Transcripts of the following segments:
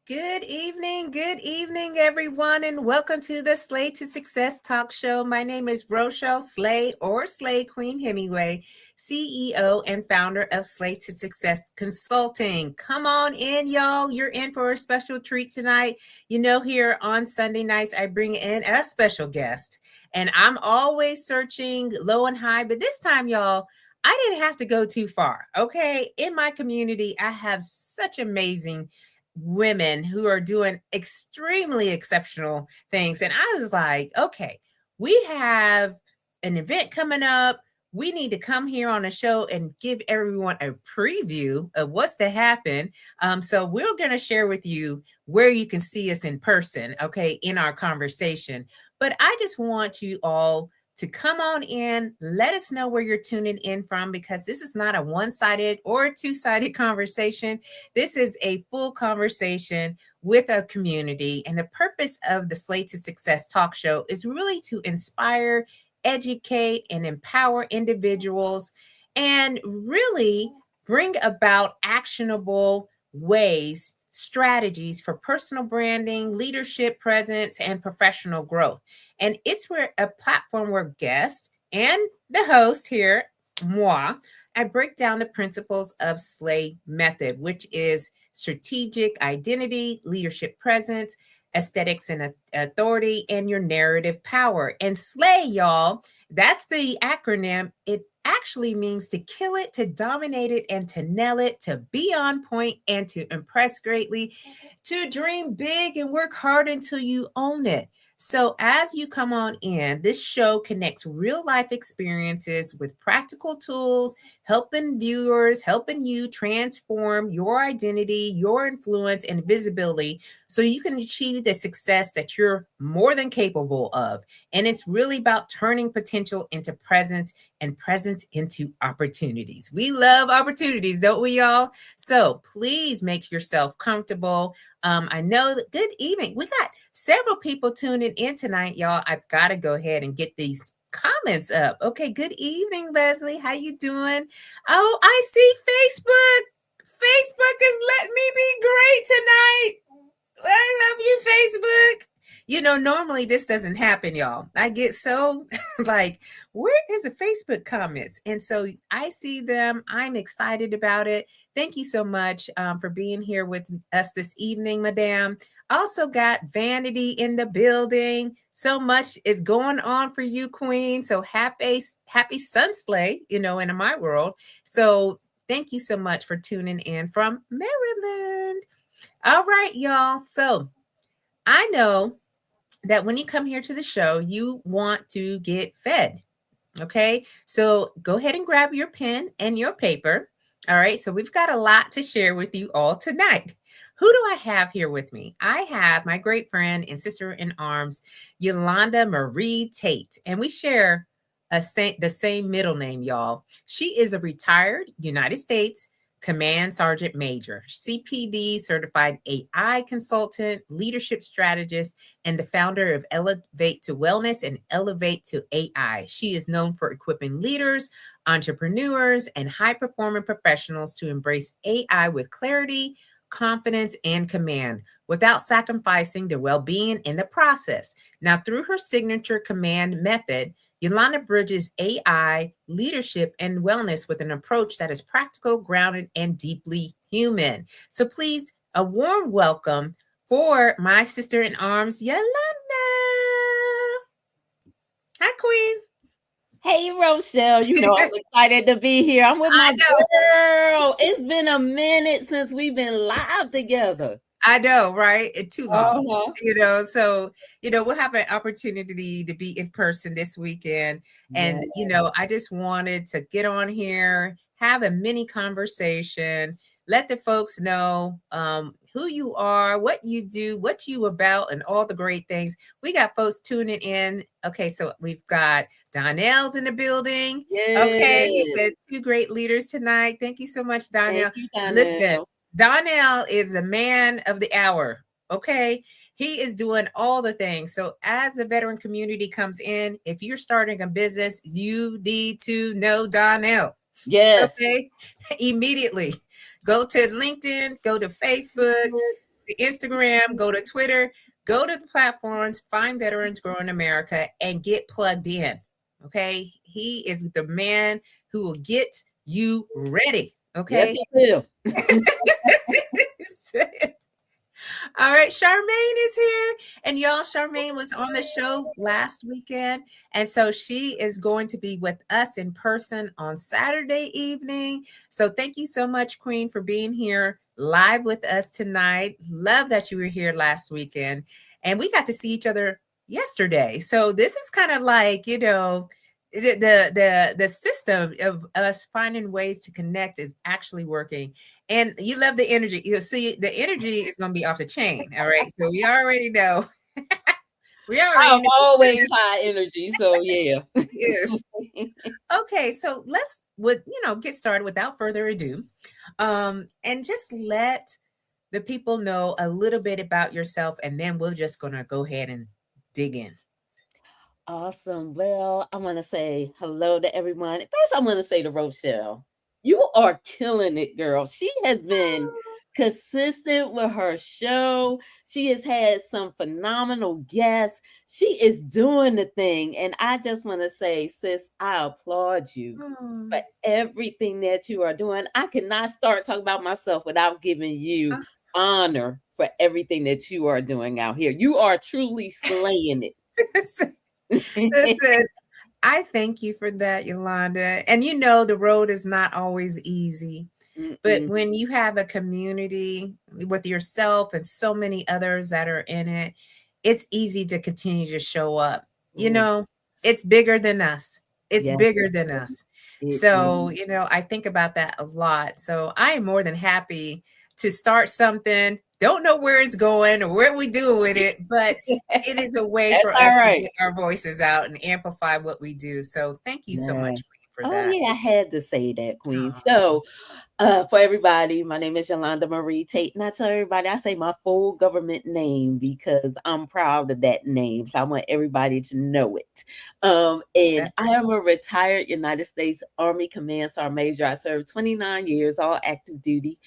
Good evening, everyone, and welcome to the Slay to Success Talk Show. My name is Rochelle Slay or Slay Queen Hemingway, CEO and founder of Slay to Success Consulting. Come on in, y'all. You're in for a special treat tonight. You know, here on Sunday nights, I bring in a special guest, and I'm always searching low and high, but this time, y'all, I didn't have to go too far. Okay. In my community, I have such amazing women who are doing extremely exceptional things. And I was like, okay, we have an event coming up. We need to come here on a show and give everyone a preview of what's to happen. So we're going to share with you where you can see us in person, okay, in our conversation. But I just want you all to come on in. Let us know where you're tuning in from, because this is not a one-sided or a two-sided conversation. This is a full conversation with a community. And the purpose of the Slay to Success talk show is really to inspire, educate, and empower individuals, and really bring about actionable ways, strategies for personal branding, leadership presence, and professional growth. And it's where a platform where guests and the host here, moi, I break down the principles of SLAY method, which is strategic identity, leadership presence, aesthetics and authority, and your narrative power. And SLAY, y'all, that's the acronym. It actually means to kill it, to dominate it, and to nail it, to be on point and to impress greatly, to dream big and work hard until you own it. So, as you come on in, this show connects real life experiences with practical tools, helping viewers, helping you transform your identity, your influence, and visibility so you can achieve the success that you're more than capable of. And it's really about turning potential into presence and presence into opportunities. We love opportunities, don't we, y'all? So please make yourself comfortable. I know that good evening. We got several people tuning in tonight, y'all. I've got to go ahead and get these comments up. Okay, good evening, Leslie. How you doing? Oh, I see Facebook. Facebook is letting me be great tonight. I love you, Facebook. You know, normally this doesn't happen, y'all. I get so like, where is the Facebook comments? And so I see them. I'm excited about it. Thank you so much for being here with us this evening, Madame. Also got Vanity in the building. So much is going on for you, Queen. So happy Sunslay, you know, in my world. So thank you so much for tuning in from Maryland. All right, y'all. So I know that when you come here to the show, you want to get fed. Okay. So go ahead and grab your pen and your paper. All right. So we've got a lot to share with you all tonight. Who do I have here with me? I have my great friend and sister in arms, Yolanda Marie Tate, and we share the same middle name, y'all. She is a retired United States Command Sergeant Major, CPD Certified AI Consultant, leadership strategist, and the founder of Elevate to Wellness and Elevate to AI. She is known for equipping leaders, entrepreneurs, and high-performing professionals to embrace AI with clarity, confidence, and command without sacrificing their well-being in the process. Now, through her signature command method, Yolanda bridges AI, leadership, and wellness with an approach that is practical, grounded, and deeply human. So please, a warm welcome for my sister in arms, Yolanda. Hi, Queen. Hey, Rochelle, you know I'm excited to be here. I'm with my girl. It's been a minute since we've been live together. I know, right? It's too long. Uh-huh. So, we'll have an opportunity to be in person this weekend. And, Yeah. I just wanted to get on here, have a mini conversation, let the folks know who you are, what you do, what you about, and all the great things. We got folks tuning in. Okay, so we've got Donnell's in the building. Okay, he Yes. said 2 great leaders tonight. Thank you so much, Donnell. Thank you, Listen, Donnell. Donnell is the man of the hour. Okay. He is doing all the things. So, as the veteran community comes in, if you're starting a business, you need to know Donnell. Yes. Okay. Immediately go to LinkedIn, go to Facebook, to Instagram, go to Twitter, go to the platforms, find Veterans Growing America, and get plugged in. Okay. He is the man who will get you ready. Yes, Okay. he will. All right, Charmaine is here. And y'all, Charmaine was on the show last weekend. And so she is going to be with us in person on Saturday evening. So thank you so much, Queen, for being here live with us tonight. Love that you were here last weekend. And we got to see each other yesterday. So this is kind of like, the system of us finding ways to connect is actually working. And you love the energy. You'll see the energy is going to be off the chain. All right. So we already know. We already I'm know that always high energy, so yeah. this is. Okay. So let's get started without further ado. And just let the people know a little bit about yourself, and then we're just going to go ahead and dig in. Awesome. Well, I want to say hello to everyone. First, I want to say to Rochelle, you are killing it, girl. She has been consistent with her show. She has had some phenomenal guests. She is doing the thing. And I just want to say, sis, I applaud you for everything that you are doing. I cannot start talking about myself without giving you honor for everything that you are doing out here. You are truly slaying it. Listen, I thank you for that, Yolanda. And the road is not always easy. But Mm-mm. when you have a community with yourself and so many others that are in it, it's easy to continue to show up. Ooh, It's bigger than us. It's yes, bigger than us. it is. So, I think about that a lot. So I am more than happy to start something. Don't know where it's going or what we do with it, but it is a way That's for all us to right. get our voices out and amplify what we do. So thank you so much, Yes. Queen, for Oh, that. yeah, I had to say that, Queen. Aw. So, for everybody, my name is Yolanda Marie Tate, and I tell everybody I say my full government name because I'm proud of that name. So I want everybody to know it. And That's I am a retired United States Army Command Sergeant Major. I served 29 years, all active duty.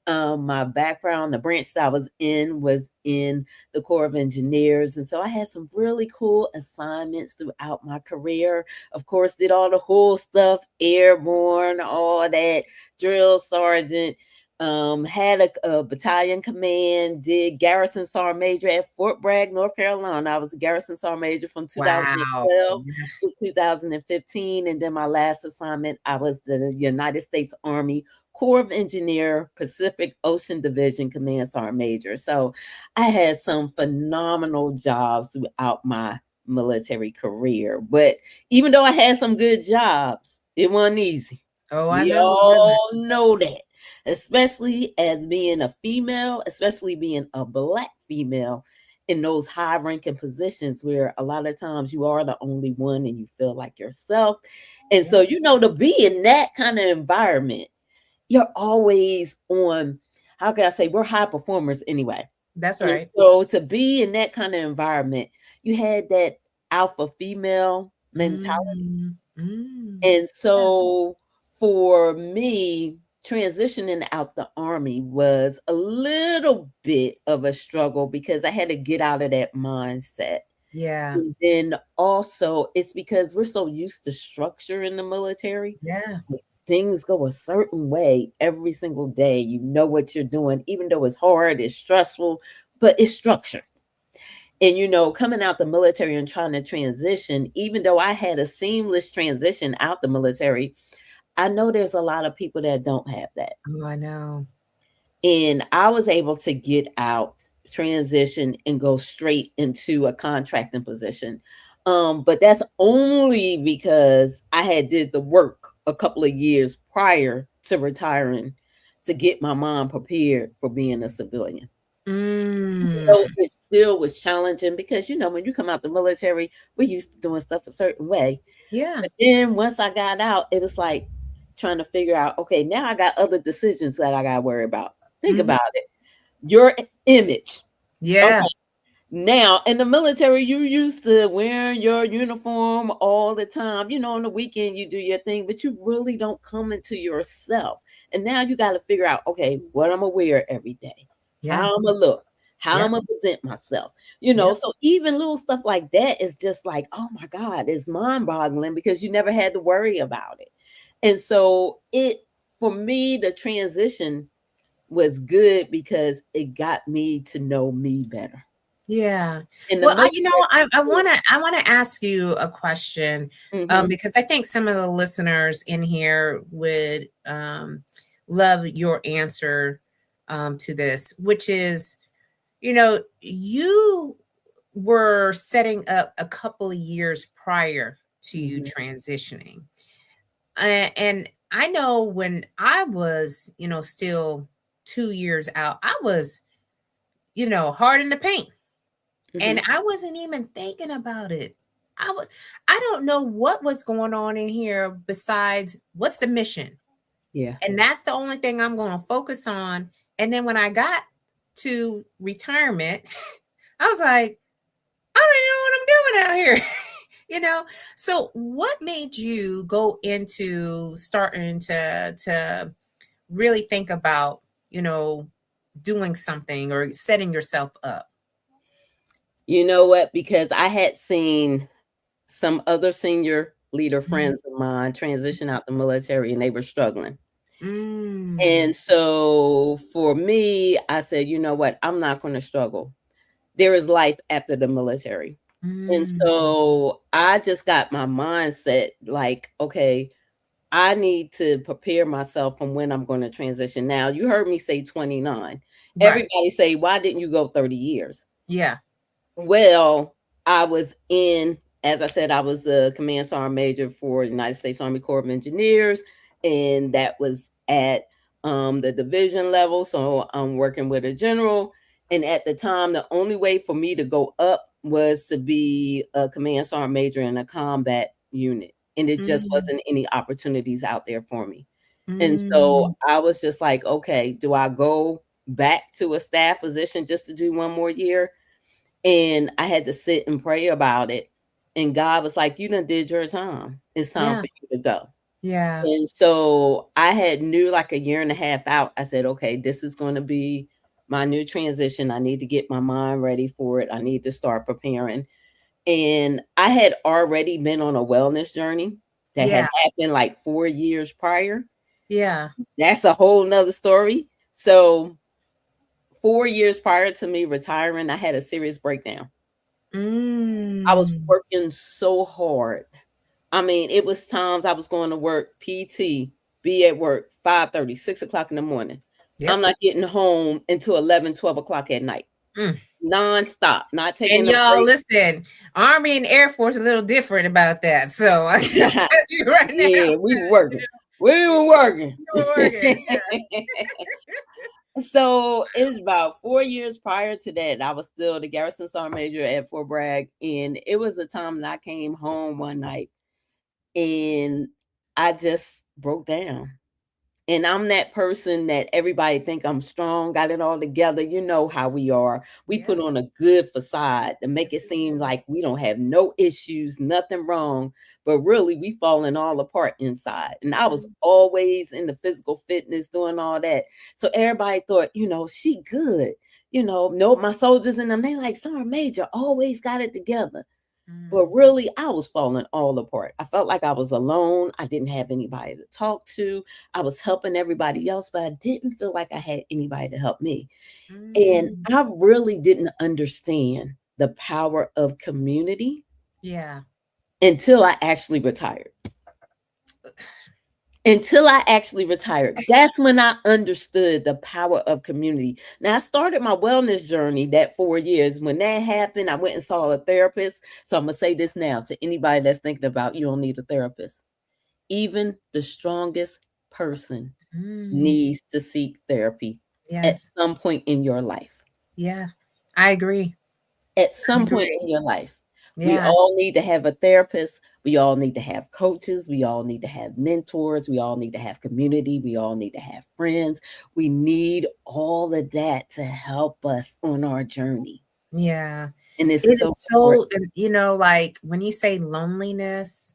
My background, the branch that I was in the Corps of Engineers, and so I had some really cool assignments throughout my career. Of course, did all the cool stuff, airborne, all that, drill sergeant, had a battalion command, did garrison sergeant major at Fort Bragg, North Carolina. I was a garrison sergeant major from wow. 2012 to 2015. And then my last assignment, I was the United States Army Corps of Engineer Pacific Ocean Division Command Sergeant Major. So I had some phenomenal jobs throughout my military career. But even though I had some good jobs, it wasn't easy. Oh, I We know it wasn't. all know that, especially as being a female, especially being a Black female in those high ranking positions where a lot of times you are the only one and you feel like yourself. And Yeah, so, to be in that kind of environment, you're always on, how can I say, we're high performers anyway. that's And right. so to be in that kind of environment, you had that alpha female mentality. Mm, mm. And Yeah. so for me, transitioning out the army was a little bit of a struggle because I had to get out of that mindset. Yeah. And then also, it's because we're so used to structure in the military. Yeah. Things go a certain way every single day. You know what you're doing, even though it's hard, it's stressful, but it's structured. And coming out the military and trying to transition, even though I had a seamless transition out the military, I know there's a lot of people that don't have that. Oh, I know. And I was able to get out, transition, and go straight into a contracting position. But that's only because I had did the work a couple of years prior to retiring to get my mom prepared for being a civilian. Mm. So it still was challenging because when you come out the military, we're used to doing stuff a certain way. Yeah. But then once I got out, it was like trying to figure out, okay, now I got other decisions that I got to worry about. Think Mhm. about it. Your image. Okay. Yeah. Now in the military, you used to wearing your uniform all the time. On the weekend you do your thing, but you really don't come into yourself. And now you got to figure out, okay, what I'm gonna wear every day, Yeah. how I'm gonna look. how Yep. I'm gonna present myself, you know. Yep. So even little stuff like that is just like, oh my God, it's mind-boggling because you never had to worry about it. And so it for me, the transition was good because it got me to know me better. Yeah. And the Well, most I wanna ask you a question, mm-hmm, because I think some of the listeners in here would love your answer to this, which is, you were setting up a couple of years prior to you mm-hmm, transitioning. And I know when I was, still 2 years out, I was, hard in the paint. mm-hmm. And I wasn't even thinking about it. I don't know what was going on in here besides what's the mission. Yeah. And that's the only thing I'm going to focus on. And then when I got to retirement, I was like, I don't even know what I'm doing out here. So what made you go into starting to really think about, doing something or setting yourself up? You know what? Because I had seen some other senior leader Mhm. friends of mine transition out the military and they were struggling. Mm. And so for me, I said, you know what? I'm not going to struggle. There is life after the military. And Mm. so I just got my mindset like, okay, I need to prepare myself from when I'm going to transition. Now, you heard me say 29. Right. Everybody say, why didn't you go 30 years? Yeah. Well, I was in, as I said, I was a command sergeant major for the United States Army Corps of Engineers, and that was at the division level. So I'm working with a general. And at the time, the only way for me to go up was to be a command sergeant major in a combat unit. And it just Mm. wasn't any opportunities out there for me. And so Mm. I was just like, okay, do I go back to a staff position just to do one more year? And I had to sit and pray about it. And God was like, you done did your time. It's time Yeah. for you to go. Yeah. And so I had knew like a year and a half out. I said, okay, this is going to be my new transition. I need to get my mind ready for it. I need to start preparing. And I had already been on a wellness journey that had Yeah. happened like 4 years prior. Yeah. That's a whole nother story. So 4 years prior to me retiring, I had a serious breakdown. I was Mm. working so hard. I mean, it was times I was going to work PT, be at work 5:30, 6 o'clock in the morning. I'm Yep. not getting home until 11, 12 o'clock at night. Mm. Nonstop, not And taking a y'all, break. listen, Army and Air Force a little different about that. So I just tell you right now, Yeah, we were working. We were working. you know, Oregon, yes. So it's about 4 years prior to that. I was still the garrison sergeant major at Fort Bragg. And it was a time that I came home one night and I just broke down. And I'm that person that everybody think I'm strong, got it all together. You know how we are. We Yeah. put on a good facade to make Yes, it we seem do. like we don't have no issues, nothing wrong, but really we falling all apart inside. And I was Mm. always in the physical fitness doing all that. So everybody thought, she good. No, my soldiers and them, they like Sergeant Major always got it together. But Mm. really, I was falling all apart. I felt like I was alone. I didn't have anybody to talk to. I was helping everybody else, but I didn't feel like I had anybody to help me. And Mm. I really didn't understand the power of community Yeah. until I actually retired. Until I actually retired, that's when I understood the power of community. Now, I started my wellness journey that 4 years. When that happened, I went and saw a therapist. So I'm going to say this now to anybody that's thinking about you don't need a therapist. Even the strongest person Mm. needs to seek therapy at Yes. some point in your life. Yeah. I agree. At I some point agree. in your life. We Yeah. all need to have a therapist. We all need to have coaches. We all need to have mentors. We all need to have community. We all need to have friends. We need all of that to help us on our journey. Yeah. And it's It so is so, important. and like when you say loneliness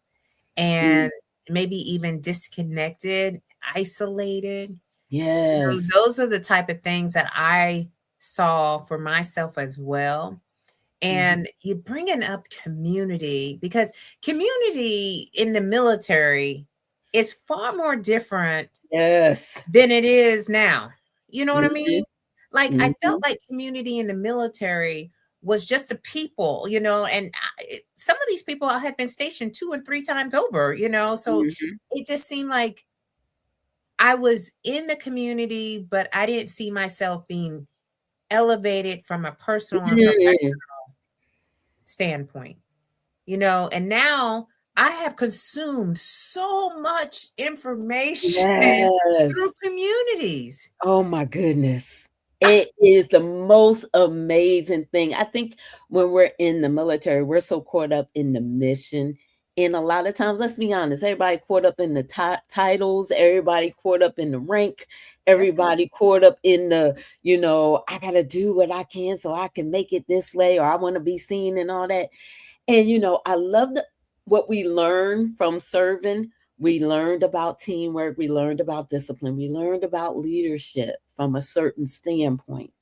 Mm, and maybe even disconnected, isolated, yes. those are the type of things that I saw for myself as well. Mhm. And you bringing up community, because community in the military is far more different Yes. than it is now. You know what I Mhm. mean? Like, I felt Mhm. like community in the military was just the people, and some of these people I had been stationed 2 and 3 times over, so Mhm. it just seemed like I was in the community, but I didn't see myself being elevated from a personal and professional Mhm. standpoint, and now I have consumed so much information Yes. through communities. Oh my goodness. It is the most amazing thing. I think when we're in the military, we're so caught up in the mission. And a lot of times, let's be honest, everybody caught up in the titles, everybody caught up in the rank, That's right. everybody caught up in I got to do what I can so I can make it this way, or I want to be seen and all that. And, I love what we learned from serving. We learned about teamwork. We learned about discipline. We learned about leadership from a certain standpoint.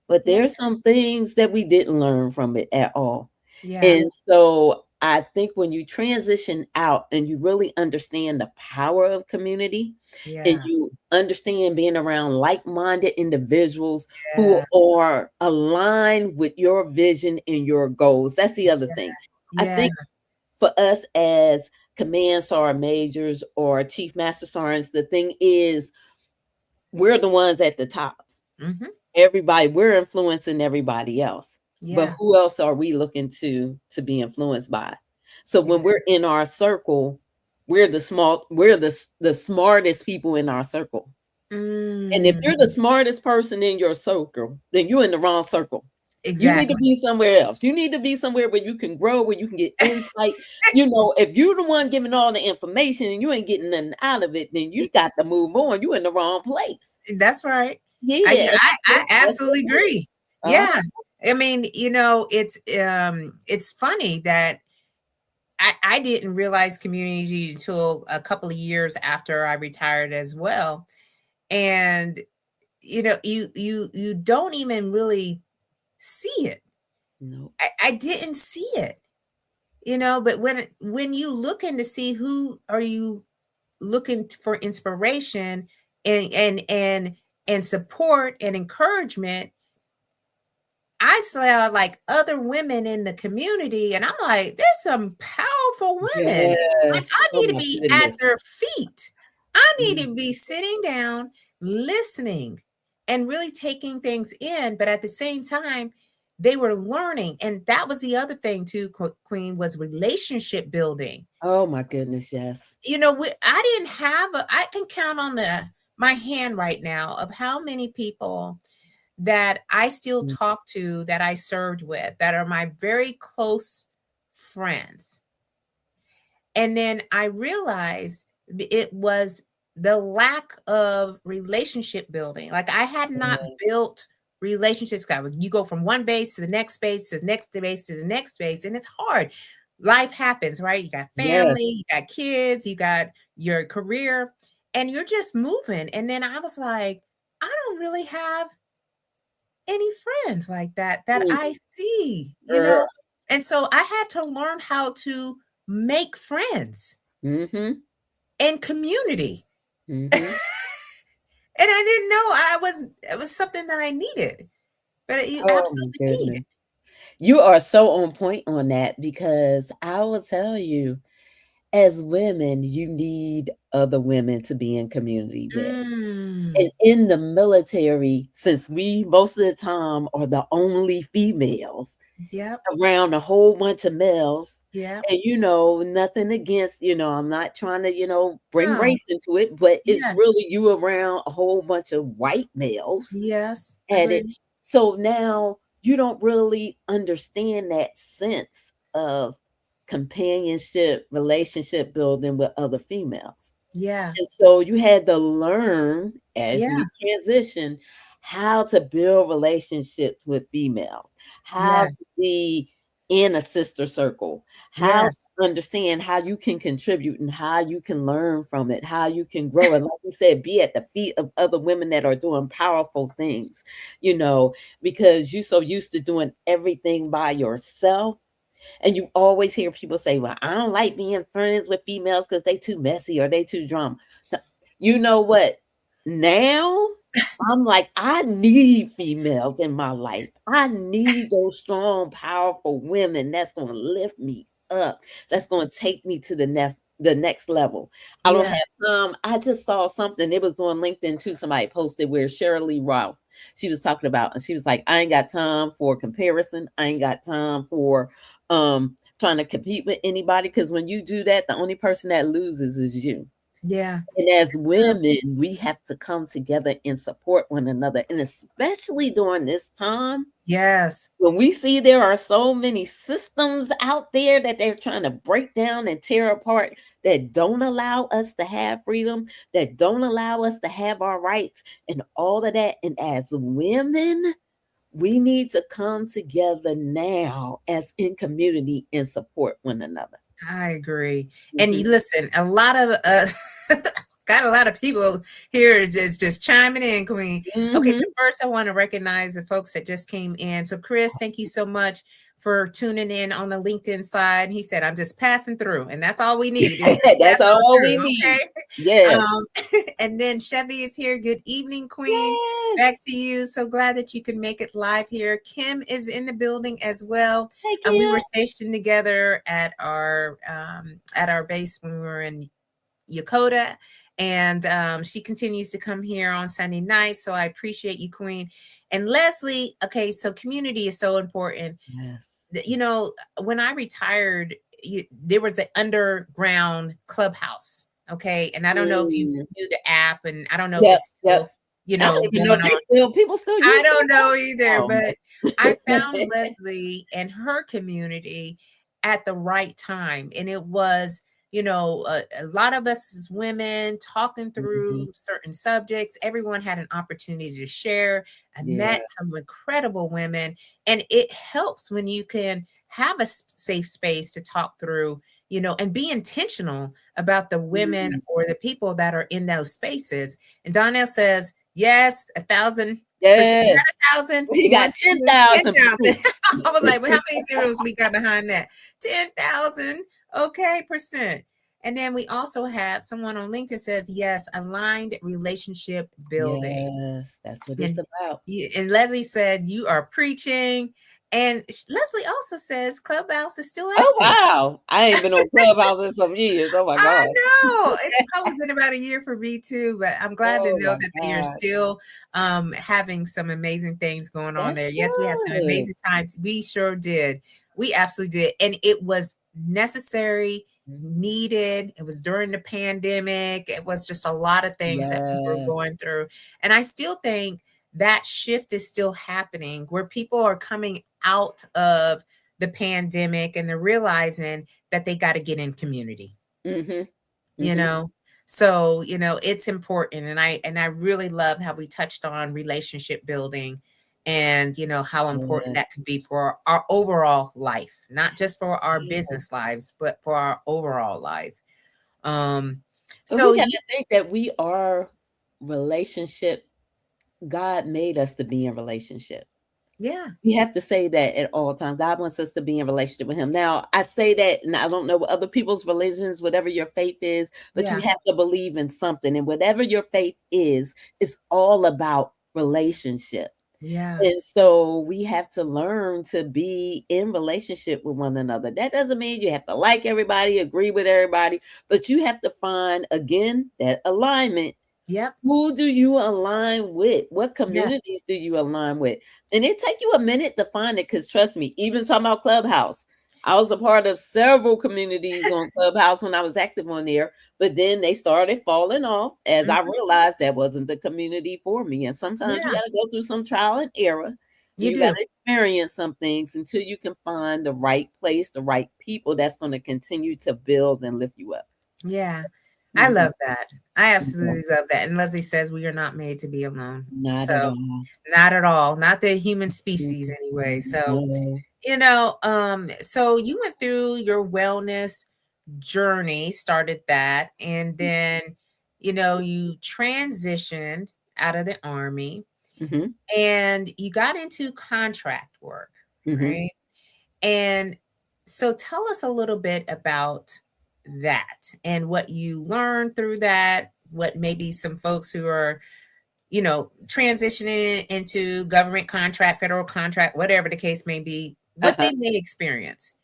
But Yeah. there's some things that we didn't learn from it at all. Yeah. And so I think when you transition out and you really understand the power of community and Yeah. you understand being around like-minded individuals who Yeah. are aligned with your vision and your goals. That's the other thing. I Yeah. think for us as command sergeant majors or chief master sergeants, the thing is we're the ones at the top. Mhm. Everybody, we're influencing everybody else. But Yeah. who else are we looking to be influenced by? So when Exactly. we're in our circle, we're the smartest people in our circle. And if you're the Mm. smartest person in your circle, then you're in the wrong circle. You need to Exactly. be somewhere else. You need to be somewhere where you can grow, where you can get insight. If you're the one giving all the information and you ain't getting nothing out of it, then you got to move on. You're in the wrong place. That's right. I Yeah, yeah, and I that's absolutely just it. agree. Uh-huh. Yeah. I mean, it's funny that I didn't realize community until a couple of years after I retired as well. And you don't even really see it. No. I didn't see it, but when you look in to see who are you looking for inspiration and support and encouragement, I saw like other women in the community, and I'm like, there's some powerful women. Like, Yes. I Oh need to my be at goodness. their feet. I need to Mhm. be sitting down, listening, and really taking things in. But at the same time, they were learning. And that was the other thing too, Queen, was relationship building. Oh my goodness, yes. I didn't have I can count on my hand right now of how many people that I still Mm. talk to, that I served with, that are my very close friends. And then I realized it was the lack of relationship building. Like, I had not Yeah. built relationships. You go from one base to the next base to the next base to the next base, and it's hard. Life happens, right? You got family, Yes. you got kids, you got your career, and you're just moving. And then I was like, I don't really have any friends like that Mm. I see, Er, And so I had to learn how to make friends mhm. and community. Mhm. And I didn't know it was something that I needed, but you Oh my absolutely need it. goodness. You are so on point on that because I will tell you, as women, you need other women to be in community with. And Mm. in the military, since we most of the time are the only females Yep. around a whole bunch of males, Yep. and, nothing against, I'm not trying to, bring No. race into it, but it's Yeah. really you around a whole bunch of white males Yes. at it. Agree. So now you don't really understand that sense of companionship, relationship building with other females. Yeah. And so you had to learn as Yeah. you transition how to build relationships with females, how Yeah. to be. in a sister circle, how Yes. to understand how you can contribute and how you can learn from it, how you can grow. And like you said, be at the feet of other women that are doing powerful things, because you're so used to doing everything by yourself. And you always hear people say, well, I don't like being friends with females because they too messy or they too drama. You know what? Now I'm like, I need females in my life. I need those strong, powerful women that's going to lift me up. That's going to take me to the next level. I don't Yeah. have time. I just saw something. It was on LinkedIn too. Somebody posted where Shirley Ralph, she was talking about, and she was like, I ain't got time for comparison. I ain't got time for trying to compete with anybody. Because when you do that, the only person that loses is you. Yeah. And as women, we have to come together and support one another. And especially during this time, Yes. when we see there are so many systems out there that they're trying to break down and tear apart, that don't allow us to have freedom, that don't allow us to have our rights and all of that. And as women, we need to come together now as in community and support one another. I agree. And you Mhm. listen, a lot of got a lot of people here just chiming in, Queen. Okay, so Mhm. first I want to recognize the folks that just came in. So Chris, thank you so much for tuning in on the LinkedIn side. He said, I'm just passing through, and that's all we need is just That's pass on all we through. need. Okay. Yes. Um, and then Chevy is here. Good evening, Queen. Back Yes. to you. So glad that you can make it live here. Kim is in the building as well. Hey, And we Kim. were stationed together at our base when we were in Yokota. And she continues to come here on Sunday nights. So I appreciate you, Queen. And Leslie, okay, so community is so important. Yes. When I retired, there was an underground clubhouse. Okay. And I don't know if you Mm. knew the app, and I don't know if Yep, it's yep. still, I don't even know going if they on. still people still I use don't know Clubhouse? either, Oh, but I found man. Leslie and her community at the right time. And it was, a lot of us as women talking Mhm. through certain subjects. Everyone had an opportunity to share. I Yeah. met some incredible women, and it helps when you can have a safe space to talk through, and be intentional about the women Mhm. or the people that are in those spaces. And Donnell says, yes, 1,000%. Yes. 1,000, We got 10,000%. 10,000. I was like, well, how many zeros we got behind that? 10,000. Okay, percent. And then we also have someone on LinkedIn says, yes, aligned relationship building. Yes, that's what it's And about. and Leslie said, you are preaching. And Leslie also says Clubhouse is still Oh, active. wow. I ain't been on Clubhouse in some years. Oh my I god. know. It's probably been about a year for me too, but I'm glad to Oh know my that you're god. still having some amazing things going on That's there. Yes, we had some good. amazing times. We sure did. We absolutely did. And it was necessary, Mhm. needed. It was during the pandemic. It was just a lot of things that people were Yes. going through. And I still think that shift is still happening where people are coming out of the pandemic and they're realizing that they got to get in community, Mhm. you Mhm. know so it's important. And I really love how we touched on relationship building, and how important Yes. that could be for our overall life, not just for our Yeah. business lives, but for our overall life. um But we so got to think that we are relationship. God made us to be in relationship. yeah, We have to say that at all times. God wants us to be in relationship with Him. Now, I say that, and I don't know what other people's religions, whatever your faith is, but you yeah, have to believe in something. And whatever your faith is, it's all about relationship. yeah, And so we have to learn to be in relationship with one another. That doesn't mean you have to like everybody, agree with everybody, but you have to find, again, that alignment. yep, Who do you align with? What yeah, communities do you align with? And it take you a minute to find it, because trust me, even talking about Clubhouse, I was a part of several communities on Clubhouse when I was active on there, but then they started falling off as I mhm, realized that wasn't the community for me. And sometimes you yeah, got to go through some trial and error, and you you got do, to experience some things until you can find the right place, the right people that's going to continue to build and lift you up. yeah. I Mhm. love that. I Yeah. absolutely love that. And Leslie says we are not made to be alone. Not So at all. not at all, not the human Mm, species anyway. So, no. so you went through your wellness journey, started that, and then, you transitioned out of the army Mhm, and you got into contract work, mhm. right? And so tell us a little bit about that and what you learned through that, what maybe some folks who are, transitioning into government contract, federal contract, whatever the case may be, what Uh-huh. they may experience.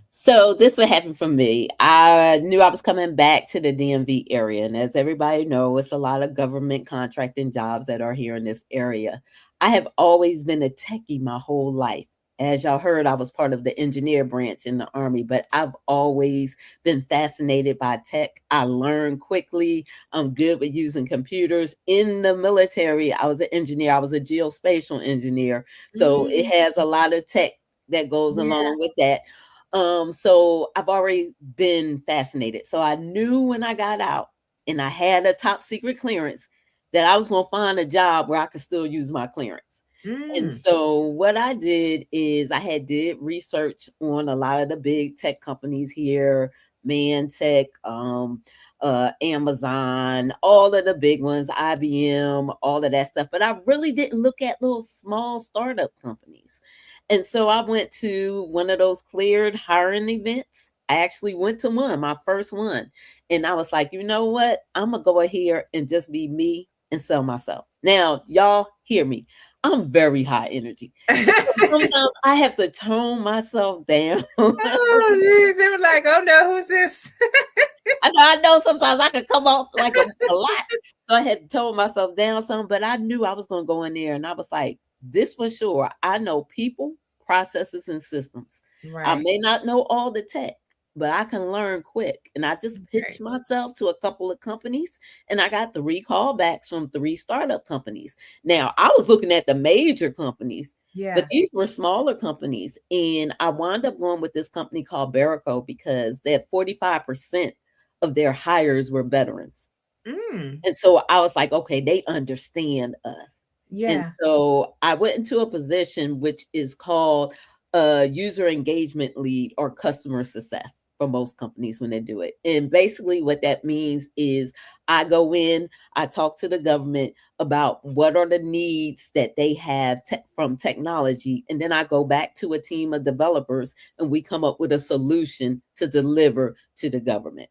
So this what happened for me. I knew I was coming back to the DMV area, and as everybody know, it's a lot of government contracting jobs that are here in this area. I have always been a techie my whole life. As y'all heard, I was part of the engineer branch in the Army, but I've always been fascinated by tech. I learn quickly. I'm good with using computers. In the military, I was an engineer. I was a geospatial engineer. So it Mm, has a lot of tech that goes yeah. along with that. So I've already been fascinated. So I knew when I got out and I had a top secret clearance that I was going to find a job where I could still use my clearance. And Mm, so what I did is I had did research on a lot of the big tech companies here, Man Tech, Amazon, all of the big ones, IBM, all of that stuff. But I really didn't look at little small startup companies. And so I went to one of those cleared hiring events. I actually went to one, my first one. And I was like, you know what? I'm going to go here and just be me and sell myself. Now, y'all hear me. I'm very high energy. And so sometimes I have to tone myself down. Oh, geez. They were like, oh no, who's this? I know sometimes I could come off like a lot. So I had to tone myself down some, but I knew I was going to go in there and I was like, this for sure. I know people, processes, and systems. I Right. may not know all the tech, but I can learn quick. And I just Right. pitched myself to a couple of companies and I got 3 callbacks from 3 startup companies. Now, I was looking at the major companies, but Yeah. these were smaller companies. And I wound up going with this company called Barico because they had 45% of their hires were veterans. Mm, And so I was like, okay, they understand us. And yeah. so I went into a position which is called user engagement lead or customer success for most companies when they do it. And basically, what that means is I go in, I talk to the government about what are the needs that they have from technology. And then I go back to a team of developers and we come up with a solution to deliver to the government.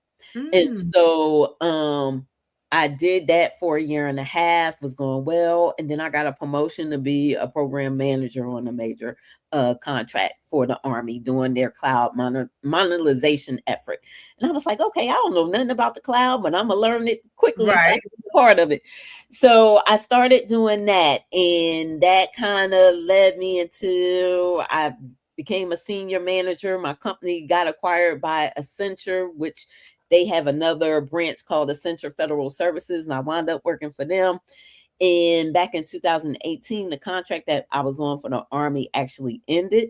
And Mm, so, I did that for a year and a half, was going well, and then I got a promotion to be a program manager on a major, contract for the Army doing their cloud monetization effort. And I was like, "Okay, I don't know nothing about the cloud, but Imma learn it quickly so I right. can be part of it." So, I started doing that, and that kinda led me into I became a senior manager. My company got acquired by Accenture, which they have another branch called Accenture Federal Services, and I wound up working for them. And back in 2018, the contract that I was on for the Army actually ended.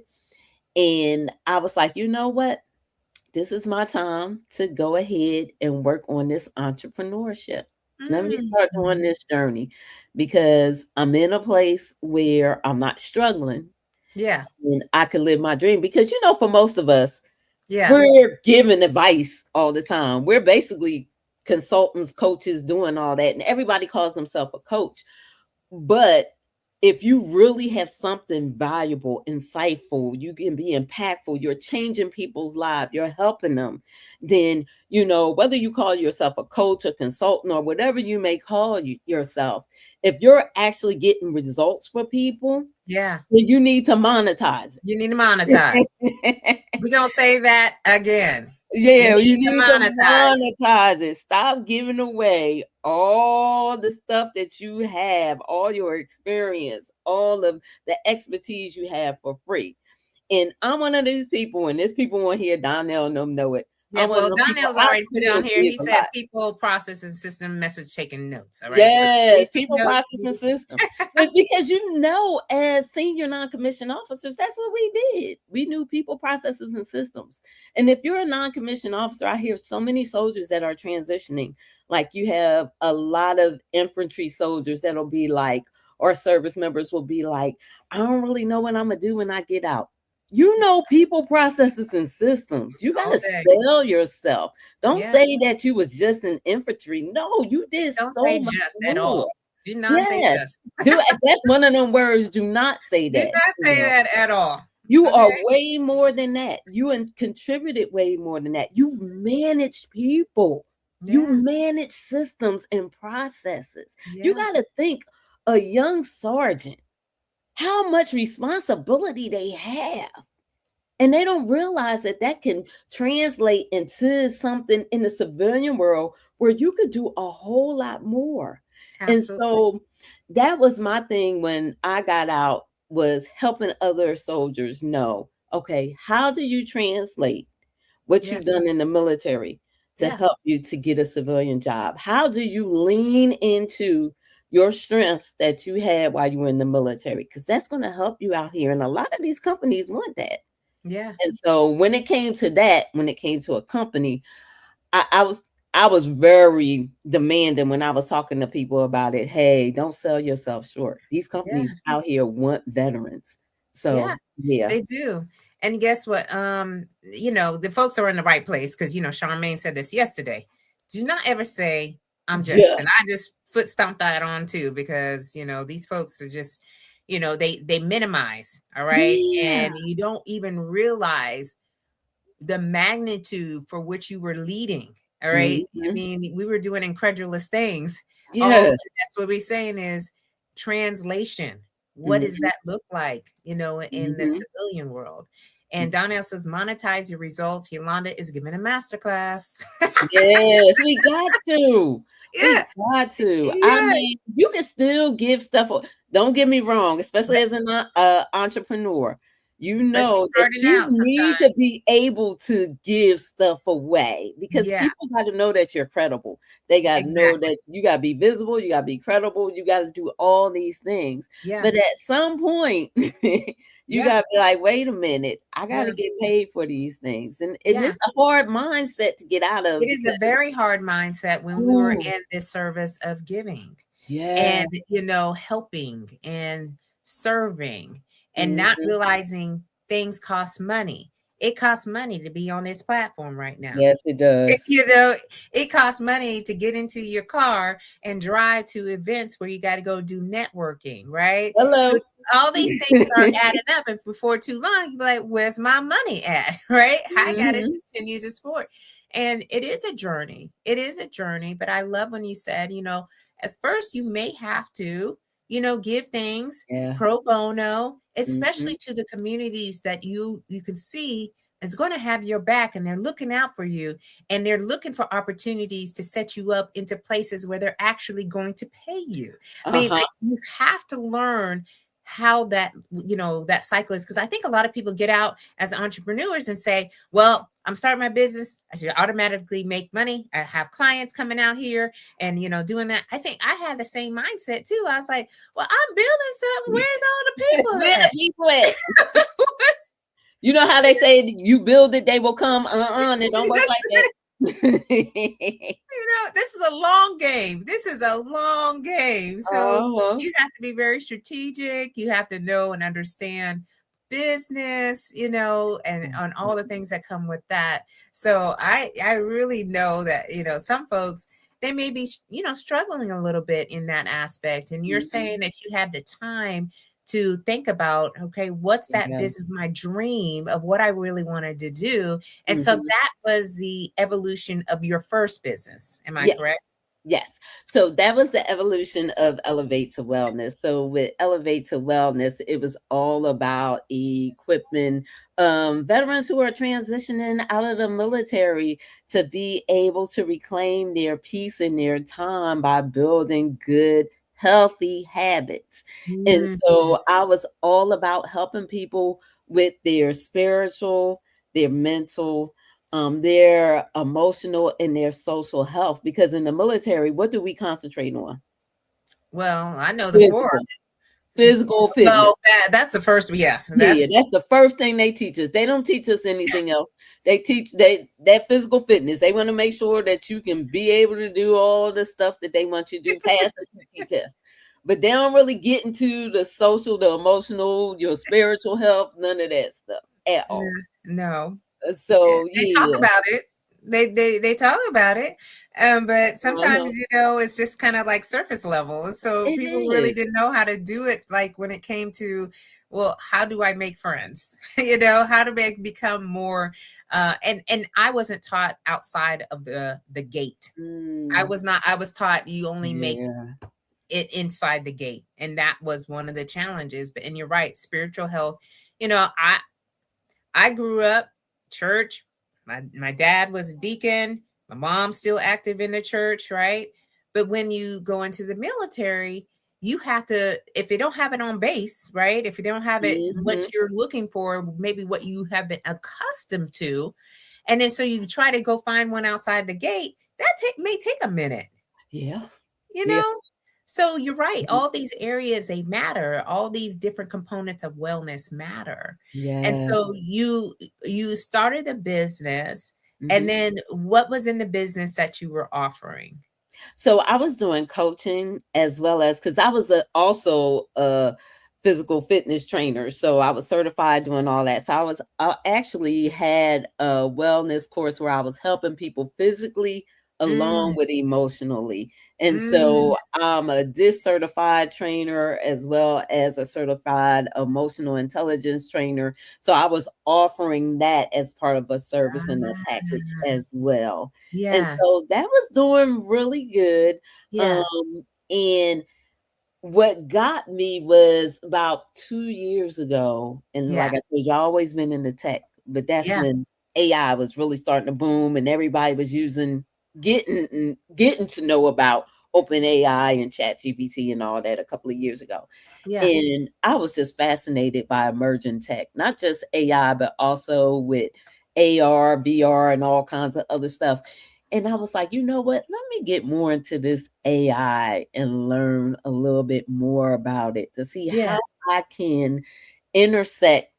And I was like, you know what? This is my time to go ahead and work on this entrepreneurship. Let me Mm, start doing this journey because I'm in a place where I'm not struggling yeah. and I can live my dream. Because, for most of us, Yeah. we're giving advice all the time. We're basically consultants, coaches, doing all that, and everybody calls themselves a coach. But if you really have something valuable, insightful, you can be impactful, you're changing people's lives, you're helping them, then, whether you call yourself a coach, a consultant, or whatever you may call yourself, if you're actually getting results for people, Yeah. then you need to monetize You need to monetize. it. We're going to say that again. You Yeah, need you to need to monetize. monetize it. Stop giving away all the stuff that you have, all your experience, all of the expertise you have for free. And I'm one of these people, and there's people on here, Donnell and them know it. I Yeah, want to well, know people Donnell's I already put still on here. give He a said lot. people processing system message taking notes. All right. So please Yes, take people notes. processing system. But because as senior non-commissioned officers, that's what we did. We knew people processes and systems. And if you're a non-commissioned officer, I hear so many soldiers that are transitioning. Like you have a lot of infantry soldiers that'll be like, or service members will be like, I don't really know what I'm gonna do when I get out. You know, people processes and systems. You got All to day. sell yourself. Don't Yeah. say that you was just in infantry. No, you did Don't so say much just at all. more. Do not say Yes. just. That's one of them words. Do not say Do that. not say that at all. You are Okay. way more than that. Contributed way more than that. You've managed people. You Yeah. manage systems and processes. You Yeah. got to think a young sergeant, how much responsibility they have. And they don't realize that that can translate into something in the civilian world where you could do a whole lot more. And Absolutely. so that was my thing when I got out, was helping other soldiers know, okay, how do you translate what Yeah. you've done in the military to Yeah. help you to get a civilian job? How do you lean into your strengths that you had while you were in the military? Because that's going to help you out here. And a lot of these companies want that. Yeah. And so when it came to that, when it came to a company, I, I was I was very demanding when I was talking to people about it. Hey, don't sell yourself short. These Yeah. companies out here want veterans. Yeah. So yeah. They do. And guess what? The folks are in the right place because Charmaine said this yesterday. Do not ever say, I'm just, Yeah. and I just foot stomped that on too, because these folks are just, they minimize, all right? Yeah. And you don't even realize the magnitude for which you were leading. All right. I Mhm. mean, we were doing incredulous things. All Yes. that's what we're saying is translation. What does Mhm. that look like, in the Mhm. civilian world? And Donnell says, monetize your results. Yolanda is giving a masterclass. Yes, we got to. We Yeah. got to. I Yeah. mean, you can still give stuff. Don't get me wrong, especially as an entrepreneur. You Especially know that starting you out need to sometimes. be able to give stuff away because Yeah. people got to know that you're credible. They got to know Exactly. that you got to be visible, you got to be credible, you got to do all these things. Yeah. But at some point, you Yeah. got to be like, wait a minute, I got Yeah. to get paid for these things. And Yeah. it's a hard mindset to get out It of is a because, very hard mindset when we were oh, in this service of giving yeah. and, helping and serving and not Mhm. realizing things cost money. It costs money to be on this platform right now. Yes, it does. You know, it costs money to get into your car and drive to events where you got to go do networking, right? So Hello. all these things are adding up, and before too long, you'll be like, "Where's my money at?" Right? I got to Mhm. continue to support, and it is a journey. It is a journey, but I love when you said, at first you may have to, give things Yeah. pro bono, Mhm. especially to the communities that you can see is going to have your back and they're looking out for you and they're looking for opportunities to set you up into places where they're actually going to pay you. I mean, Uh-huh. you have to learn how that cycle is, because I think a lot of people get out as entrepreneurs and say, well, I'm starting my business, I should automatically make money, I have clients coming out here and doing that. I think I had the same mindset too. I was like, well, I'm building something, where's all the Where people the at? people at? You know how they say you build it, they will come. It don't work like that. This is a long game. This is a long game. So Uh-huh. you have to be very strategic. You have to know and understand business, and on all the things that come with that. So I really know that, some folks, they may be, struggling a little bit in that aspect. And you're Mhm. saying that you had the time to think about, okay, what's that Yeah. business, my dream of what I really wanted to do. And so Mhm. that was the evolution of your first business. Am I Yes. correct? Yes. So that was the evolution of Elevate to Wellness. So with Elevate to Wellness, it was all about equipping veterans who are transitioning out of the military to be able to reclaim their peace and their time by building good, healthy habits. And Mhm. so I was all about helping people with their spiritual, their mental, their emotional and their social health. Because in the military, what do we concentrate on? Well, I know the four. Physical, physical fitness. Well, that's the first. Yeah, Yeah, that's that's the first thing they teach us. They don't teach us anything else. They teach that physical fitness. They want to make sure that you can be able to do all the stuff that they want you to do, pass the PT test. But they don't really get into the social, the emotional, your spiritual health, none of that stuff at all. no. Yeah, So they talk yeah, about it. They talk about it, but uh-huh. sometimes it's just kind of like surface level. So It people really is. didn't know how to do it. Like when it came to, well, how do I make friends? How to become more. And I wasn't taught outside of the gate. I Mm, was not. I was taught you only make yeah. it inside the gate, and that was one of the challenges. But and you're right, spiritual health. I grew up church. My dad was a deacon. My mom's still active in the church, right? But when you go into the military, you have to, if you don't have it on base, right? If you don't have it, what Hmm. you're looking for, maybe what you have been accustomed to, and then so you try to go find one outside the gate, that may take a minute, Yeah. you Yeah. know? So you're right. Mhm. All these areas, they matter. All these different components of wellness matter. And Yeah. so you started a business, and Mhm. then what was in the business that you were offering? So I was doing coaching as well as because I was also a physical fitness trainer. So I was certified doing all that. So I actually had a wellness course where I was helping people physically along Mm, with emotionally. And mm, so I'm a DIS certified trainer as well as a certified emotional intelligence trainer. So I was offering that as part of a service in that package ah, as well. And yeah, so that was doing really good. yeah, And what got me was about 2 years ago, and yeah, like I told you, I always been in the tech, but that's yeah, when AI was really starting to boom, and everybody was getting to know about open AI and chat GPT and all that a couple of years ago. yeah, And I was just fascinated by emerging tech, not just AI, but also with AR, VR, and all kinds of other stuff. And I was like, you know what? Let me get more into this AI and learn a little bit more about it to see yeah. how I can intersect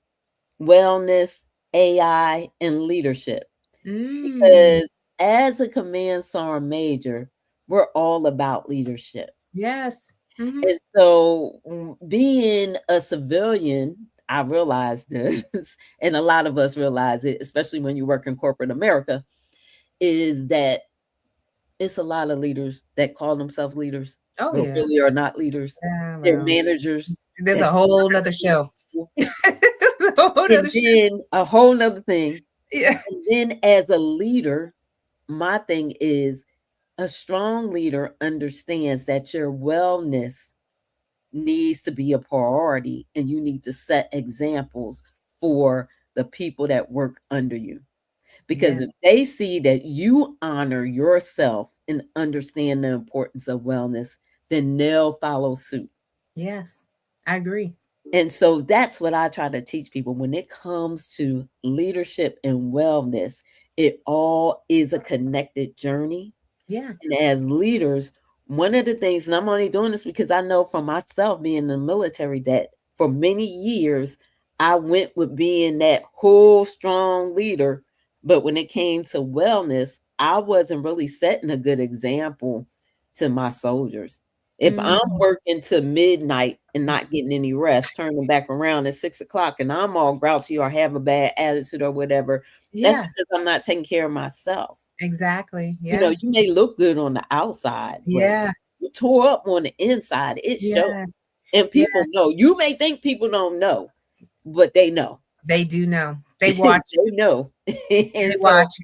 wellness, AI, and leadership. Mm, Because as a command sergeant major, we're all about leadership. yes. Hmm. And so, being a civilian, I realized this, and a lot of us realize it, especially when you work in corporate America, is that it's a lot of leaders that call themselves leaders, Oh but yeah. really are not leaders. Yeah, They're well, managers there's that a whole nother show. people. A whole And nother show. then a whole nother thing. Yeah. And then as a leader, my thing is a strong leader understands that your wellness needs to be a priority and you need to set examples for the people that work under you. Because Yes. if they see that you honor yourself and understand the importance of wellness, then they'll follow suit. Yes. I agree. And so that's what I try to teach people when it comes to leadership and wellness. It all is a connected journey. Yeah. And as leaders, one of the things, and I'm only doing this because I know for myself being in the military that for many years I went with being that whole strong leader. But when it came to wellness, I wasn't really setting a good example to my soldiers. If I'm Mm, working to midnight and not getting any rest, turning back around at 6 o'clock and I'm all grouchy or have a bad attitude or whatever, that's yeah, because I'm not taking care of myself. exactly. You know, Yeah. you may look good on the outside, but Yeah. you tore up on the inside. It shows. Yeah. And Yeah. people know. You may think people don't know, but they know. They do know. They They watch. know. They And so, watch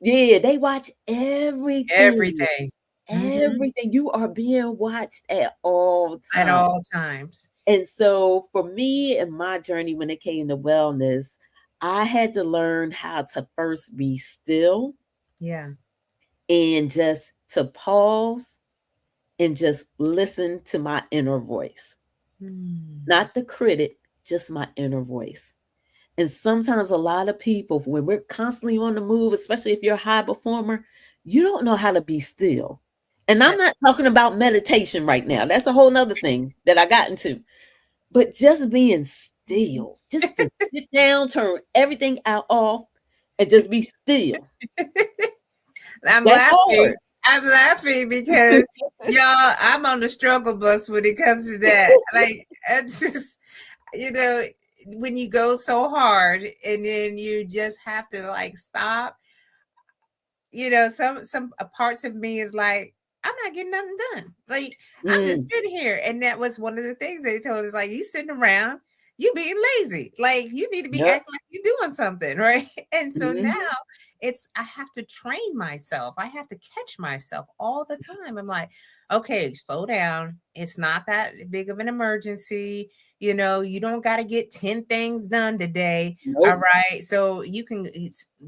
yeah, they watch everything. everything. Mhm. Everything. You are being watched at all At times. all times. And so, for me and my journey when it came to wellness, I had to learn how to first be still Yeah. and just to pause and just listen to my inner voice. Mm. Not the critic, just my inner voice. And sometimes a lot of people, when we're constantly on the move, especially if you're a high performer, you don't know how to be still. And I'm not talking about meditation right now. That's a whole nother thing that I got into. But just being still, just to sit down, turn everything out off, and just be still. I'm That's laughing. hard. I'm laughing because y'all, I'm on the struggle bus when it comes to that. Like, it's just, you know, when you go so hard and then you just have to like stop, some parts of me is like, I'm not getting nothing done. Like, I'm just Mm, sitting here. And that was one of the things they told us, like, you sitting around, you being lazy. Like, you need to be yep. acting like you're doing something, right? And so now Mhm. I have to train myself. I have to catch myself all the time. I'm like, okay, slow down. It's not that big of an emergency. You don't got to get 10 things done today. All Nope. right. So you can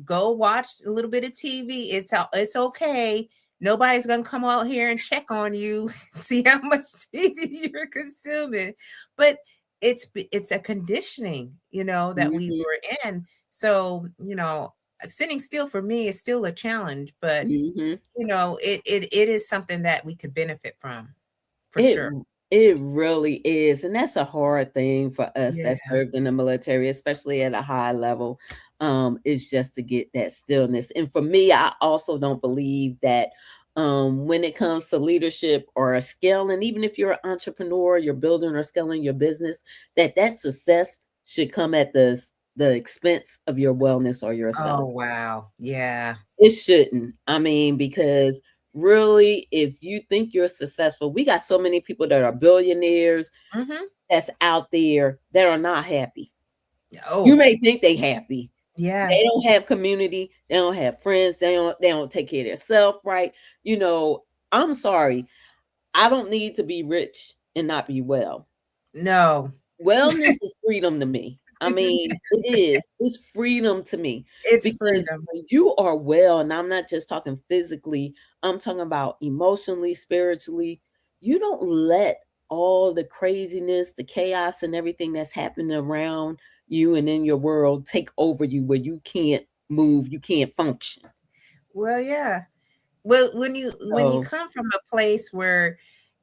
go watch a little bit of TV. It's okay. Nobody's gonna come out here and check on you, see how much TV you're consuming. But it's a conditioning, that we Mhm. were in. So, sitting still for me is still a challenge, but Mhm. it is something that we could benefit from for It sure. it really is, and that's a hard thing for us Yeah. that served in the military, especially at a high level, is just to get that stillness. And for me, I also don't believe that, when it comes to leadership or scaling, even if you're an entrepreneur, you're building or scaling your business, that success should come at the expense of your wellness or Oh, yourself. wow. Yeah. It shouldn't. I mean, because really, if you think you're successful, we got so many people that are billionaires Mhm. that's out there that are not happy. You Oh, may think they happy. yeah. They don't have community, they don't have friends, they don't take care of themselves right. You know, I'm sorry. I don't need to be rich and not be well. No. Wellness is freedom to me. I mean, it is. It's freedom to me It's because freedom. when you are well, and I'm not just talking physically, I'm talking about emotionally, spiritually, you don't let all the craziness, the chaos, and everything that's happening around you and in your world take over you where you can't move, you can't function. Well, yeah. Well, when you So, come from a place where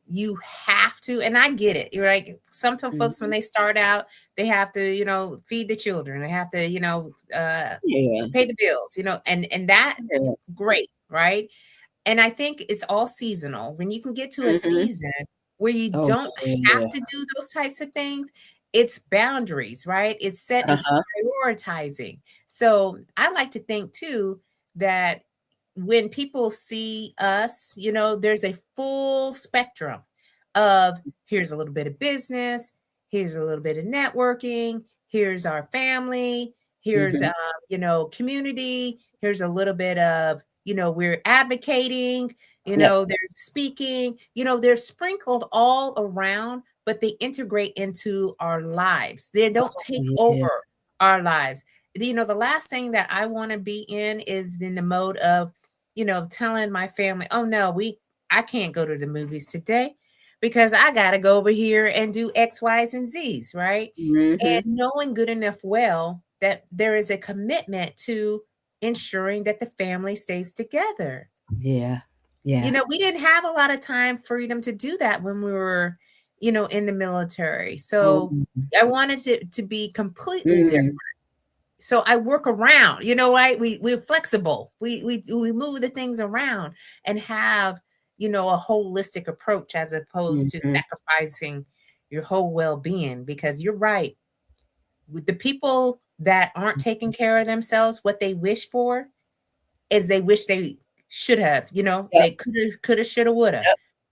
you have to, and I get it, you're like some folks when mhm, they start out, they have to, feed the children, they have to, yeah, pay the bills, and that yeah. great, right? And I think it's all seasonal. When you can get to a Mhm. season where you Oh, don't have yeah. to do those types of things, it's boundaries, right? It's Uh-huh. prioritizing. So I like to think too that when people see us, there's a full spectrum of here's a little bit of business, here's a little bit of networking, here's our family, here's Mhm. community, here's a little bit of we're advocating, Yep. there's speaking, they're sprinkled all around, but they integrate into our lives. They don't take Yeah. over our lives. The last thing that I want to be in is in the mode of telling my family, oh no, I can't go to the movies today because I got to go over here and do X, Y's, and Z's, right? Mhm. And knowing good enough well that there is a commitment to ensuring that the family stays together. Yeah. Yeah. We didn't have a lot of time freedom to do that when we were, in the military. So Mhm. I wanted to be completely different. Mm. So I work around, right? We're flexible. We move the things around and have, a holistic approach as opposed to Mhm. sacrificing your whole well-being. Because you're right, with the people that aren't taking care of themselves, what they wish for is they wish they should have, Yep. they coulda, shoulda, woulda.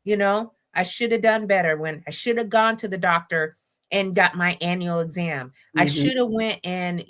Yep. I should have done better when I should have gone to the doctor and got my annual exam. I Mhm. should have went and,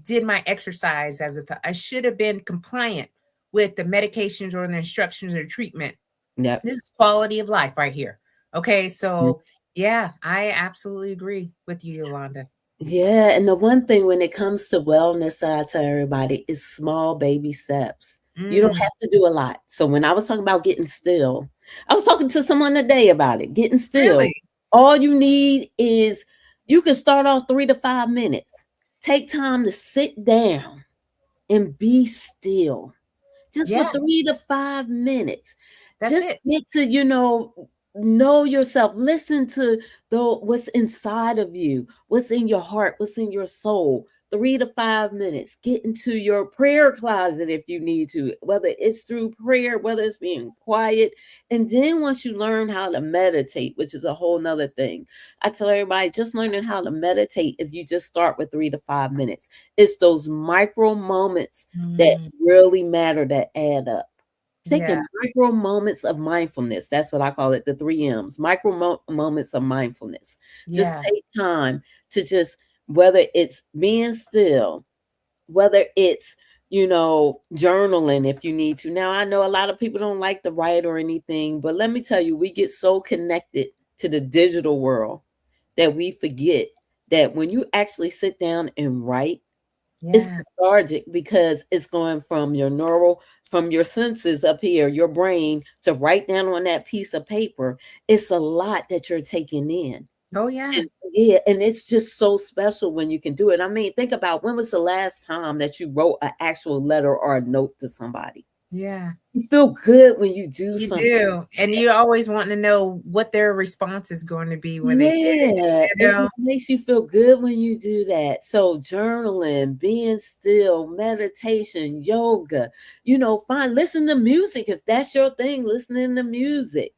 did my exercise I should have been compliant with the medications or the instructions or treatment. Yep. This is quality of life right here. Okay, Mm. so yeah, I absolutely agree with you, Yolanda. Yeah, and the one thing when it comes to wellness that I tell everybody is small baby steps. You don't Mm, have to do a lot. So when I was talking about getting still, I was talking to someone today about it. Getting still. really? All you need is you can start off 3 to 5 minutes. Take time to sit down and be still just for Yeah, 3 to 5 minutes. that's Just it. get to, know yourself. Listen to what's inside of you, what's in your heart, what's in your soul. 3 to 5 minutes. Get into your prayer closet if you need to, whether it's through prayer, whether it's being quiet. And then once you learn how to meditate, which is a whole nother thing, I tell everybody just learning how to meditate, if you just start with 3 to 5 minutes, it's those micro moments that Mm, really matter that add up. yeah, Taking micro moments of mindfulness. That's what I call it, the 3 M's, micro moments of mindfulness. Just yeah, take time to just, whether it's being still, whether it's, journaling if you need to. Now, I know a lot of people don't like to write or anything, but let me tell you, we get so connected to the digital world that we forget that when you actually sit down and write, it's yeah. cathartic because it's going from your from your senses up here, your brain, to write down on that piece of paper. It's a lot that you're taking in. Oh, yeah, And yeah, and it's just so special when you can do it. I mean, think about, when was the last time that you wrote an actual letter or a note to somebody? yeah. You feel good when you do You something. do, and you always want to know what their response is going to be when they get it, Yeah, you it know? just makes you feel good when you do that. So journaling, being still, meditation, yoga, listen to music if that's your thing, listening to music,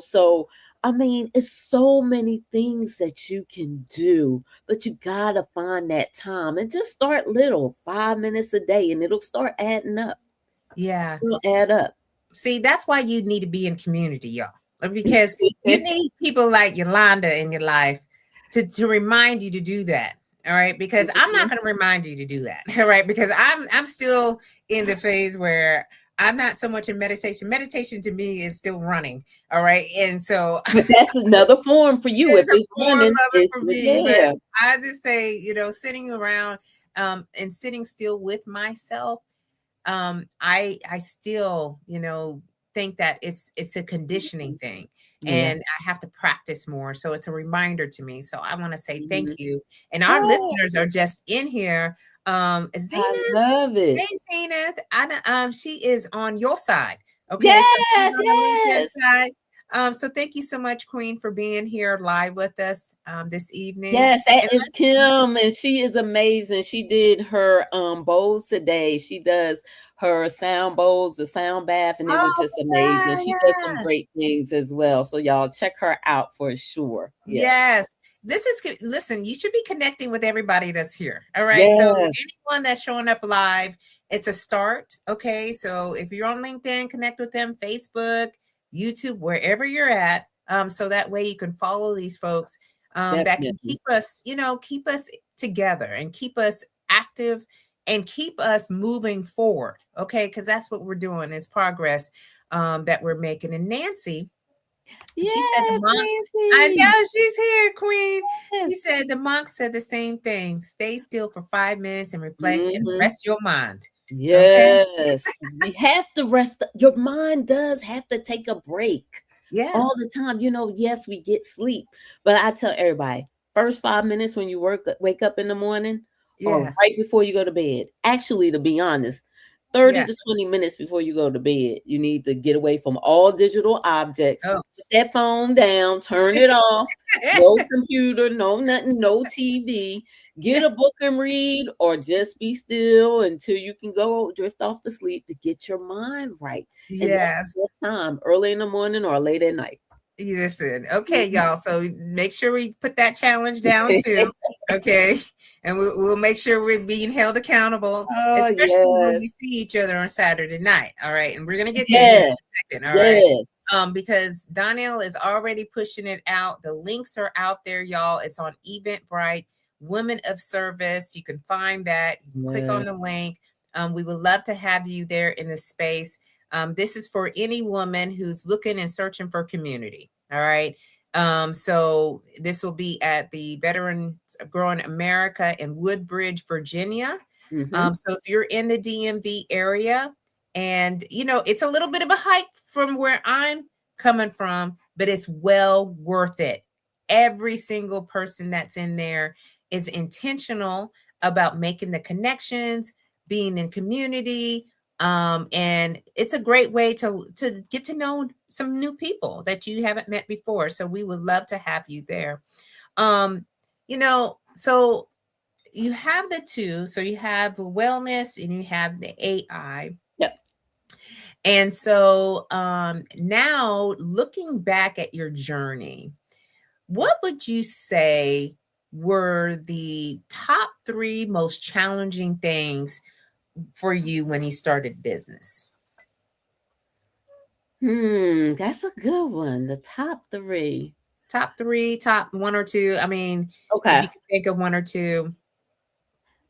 So I mean, it's so many things that you can do, but you gotta find that time and just start little, 5 minutes a day, and it'll start adding up. Yeah. It'll add up. See, that's why you need to be in community, y'all, because you need people like Yolanda in your life to remind you to do that. All right, because I'm not Mhm. going to remind you to do that. All right, because I'm still in the phase where I'm not so much in meditation. Meditation to me is still running. All right, and so But that's another form for you. If it's a it's form running, of it it's for me. But yeah. I just say, sitting around and sitting still with myself, I still, think that it's a conditioning thing, Yeah. and I have to practice more, so it's a reminder to me. So I want to say thank Mhm. you, and our Oh, listeners are just in here. I Zenith, love it. hey Zenith, she is on your side. Okay, so she's Yes, on Alicia's yes. side. So thank you so much, Queen, for being here live with us this evening. Yes, that And is Kim, and she is amazing. She did her bowls today. She does her sound bowls, the sound bath, and it was oh just amazing. yeah, She does some yeah. great things as well. So y'all check her out for sure. Yes. Yes. Listen, you should be connecting with everybody that's here. All right. So Yes, anyone that's showing up live, it's a start. Okay. So if you're on LinkedIn, connect with them, Facebook, YouTube, wherever you're at. So that way you can follow these folks that can definitely. keep us together and keep us active and keep us moving forward. Okay. Because that's what we're doing is progress that we're making. And Nancy, she said the Yes, monks. I Nancy. know she's here, Queen. Yes. She said the monk said the same thing. Stay still for 5 minutes and reflect and Mhm. rest your mind. Okay. Yes, we have to rest. Your mind does have to take a break Yeah. all the time. Yes, we get sleep, but I tell everybody, first 5 minutes when you wake up in the morning, or Yeah. right before you go to bed. Actually, to be honest, 30 Yeah. to 20 minutes before you go to bed, you need to get away from all digital objects. Oh. Put that phone down, turn it off. No computer, no nothing, no TV. Get a book and read, or just be still until you can go drift off to sleep to get your mind right. And that's Yes. the best time, early in the morning or late at night. Listen, okay, y'all. So make sure we put that challenge down too. Okay. And we'll make sure we're being held accountable, Oh, especially when we yes. see each other on Saturday night. All right. And we're going to get there here Yes. in a second. All right. Yes. Because Donnell is already pushing it out. The links are out there, y'all. It's on Eventbrite, Women of Service. You can find that. You can click on Yes. the link. We would love to have you there in the space. This is for any woman who's looking and searching for community. All right. So this will be at the Veterans Growing America in Woodbridge, Virginia. Mhm. So if you're in the DMV area, and it's a little bit of a hike from where I'm coming from, but it's well worth it. Every single person that's in there is intentional about making the connections, being in community. And it's a great way to get to know some new people that you haven't met before. So we would love to have you there. Um, so you have the two. So you have the wellness and you have the AI. Yep. And so now looking back at your journey, what would you say were the top three most challenging things for you when you started business? That's a good one. The top three. Top three, top one or two. I mean, if Okay. you could think of one or two.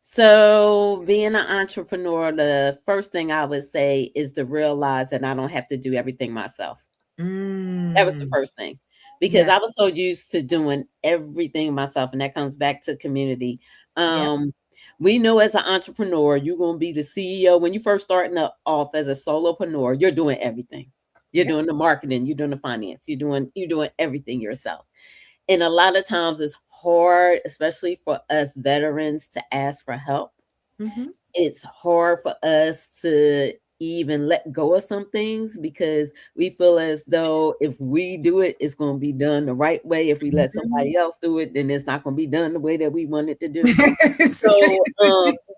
So, being an entrepreneur, the first thing I would say is to realize that I don't have to do everything myself. That was the Mm, first thing, because yeah, I was so used to doing everything myself, and that comes back to community. yeah. Um, we know as an entrepreneur, you're gonna be the CEO. When you first starting off as a solopreneur, you're doing everything. You're Yep. doing the marketing, you're doing the finance, you're doing everything yourself. And a lot of times it's hard, especially for us veterans, to ask for help. Mm-hmm. It's hard for us to even let go of some things because we feel as though if we do it, it's going to be done the right way. If we let Mm-hmm. somebody else do it, then it's not going to be done the way that we want it to do. So,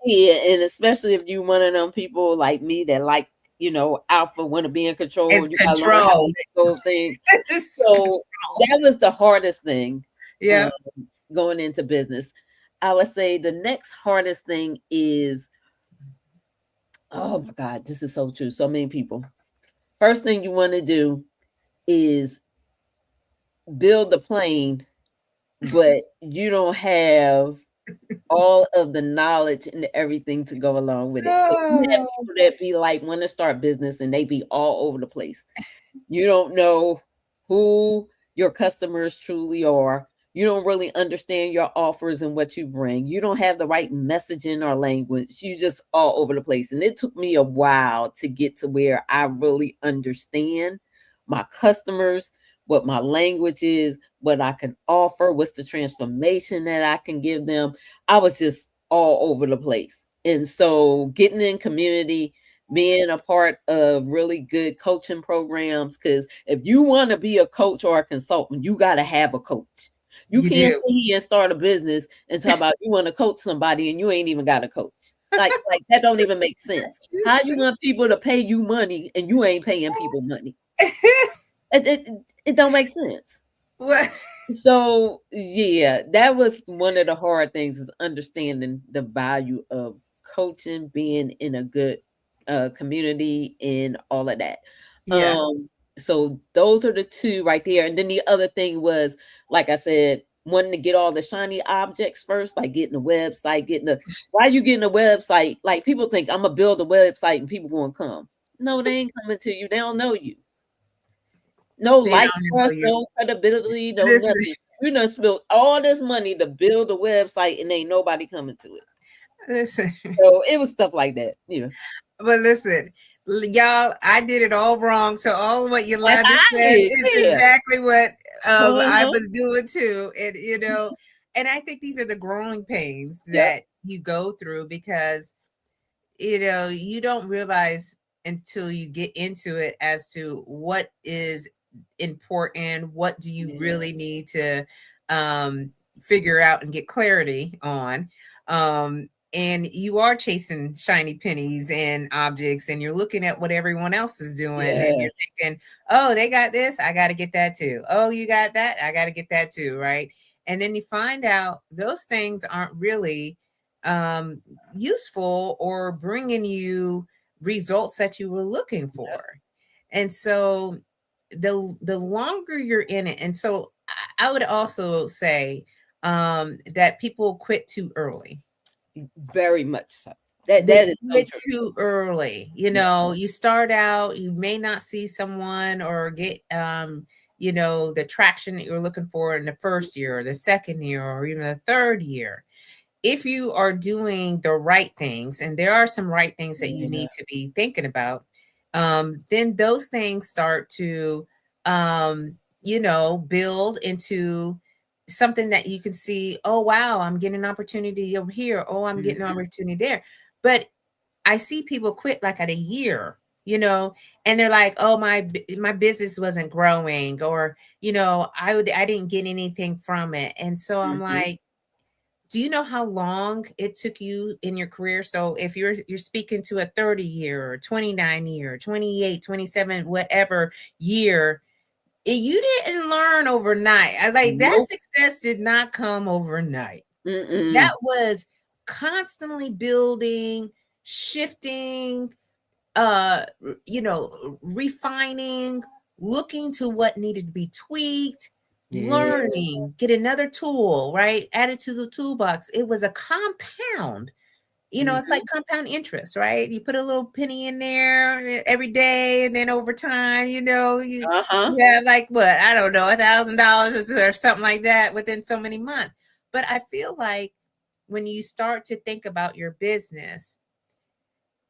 yeah, and especially if you one of them people like me that like, alpha want to be in control, It's and you gotta learn how to control. let go of things. It's So control. that was the hardest thing, Yeah. um, going into business. I would say the next hardest thing is, oh my God, this is so true. So many people. First thing you want to do is build the plane, but you don't have all of the knowledge and everything to go along with it. So you have Oh, people that be like want to start business and they be all over the place. You don't know who your customers truly are. You don't really understand your offers and what you bring. You don't have the right messaging or language. You just all over the place. And it took me a while to get to where I really understand my customers, what my language is, what I can offer, what's the transformation that I can give them. I was just all over the place. And so getting in community, being a part of really good coaching programs, because if you want to be a coach or a consultant, you got to have a coach. You you can't do. sit here and start a business and talk about you want to coach somebody and you ain't even got a coach. Like that don't even make sense. How you want people to pay you money and you ain't paying people money? It don't make sense. What? So yeah, that was one of the hard things, is understanding the value of coaching, being in a good community and all of that. Yeah. So those are the two right there. And then the other thing was, like I said, wanting to get all the shiny objects first, like getting a website, why you getting a website? Like people think I'm gonna build a website and people gonna come. No, they ain't coming to you. They don't know you. No They like, don't know trust, you. no credibility, no Listen, nothing. You done spent all this money to build a website and ain't nobody coming to it. listen. So it was stuff like that. Yeah. But listen, y'all, I did it all wrong. So all of what Yolanda said is Yeah. exactly what I Uh-huh. was doing too. And and I think these are the growing pains Yep. that you go through because you don't realize until you get into it as to what is important, what do you Yeah. really need to um, figure out and get clarity on. And you are chasing shiny pennies and objects, and you're looking at what everyone else is doing, and you're Yes. thinking, oh, they got this, I got to get that too. Oh, you got that, I got to get that too, right? And then you find out those things aren't really um, useful or bringing you results that you were looking Yep. for. And so the longer you're in it, and so I would also say that people quit too early. Very much so. That They that is so quit true. too early. Yeah. You start out, you may not see someone or get the traction that you're looking for in the first year or the second year or even the third year. If you are doing the right things, and there are some right things that you Yeah. need to be thinking about, then those things start to, build into something that you can see, oh wow, I'm getting an opportunity over here, oh I'm getting an Mhm. opportunity there. But I see people quit like at a year, and they're like, oh my business wasn't growing, or I didn't get anything from it. And so I'm Mhm. like, do you know how long it took you in your career? So if you're speaking to a 30 year or 29 year, 28, 27, whatever year, you didn't learn overnight. I like that Nope. success did not come overnight. That Mm-mm. was constantly building, shifting, uh refining, looking to what needed to be tweaked, Yeah. learning, get another tool, right, added to the toolbox. It was a compound. It's like Mhm. compound interest, right? You put a little penny in there every day, and then over time, Uh-huh. you have like what, I don't know, $1,000 or something like that within so many months. But I feel like when you start to think about your business,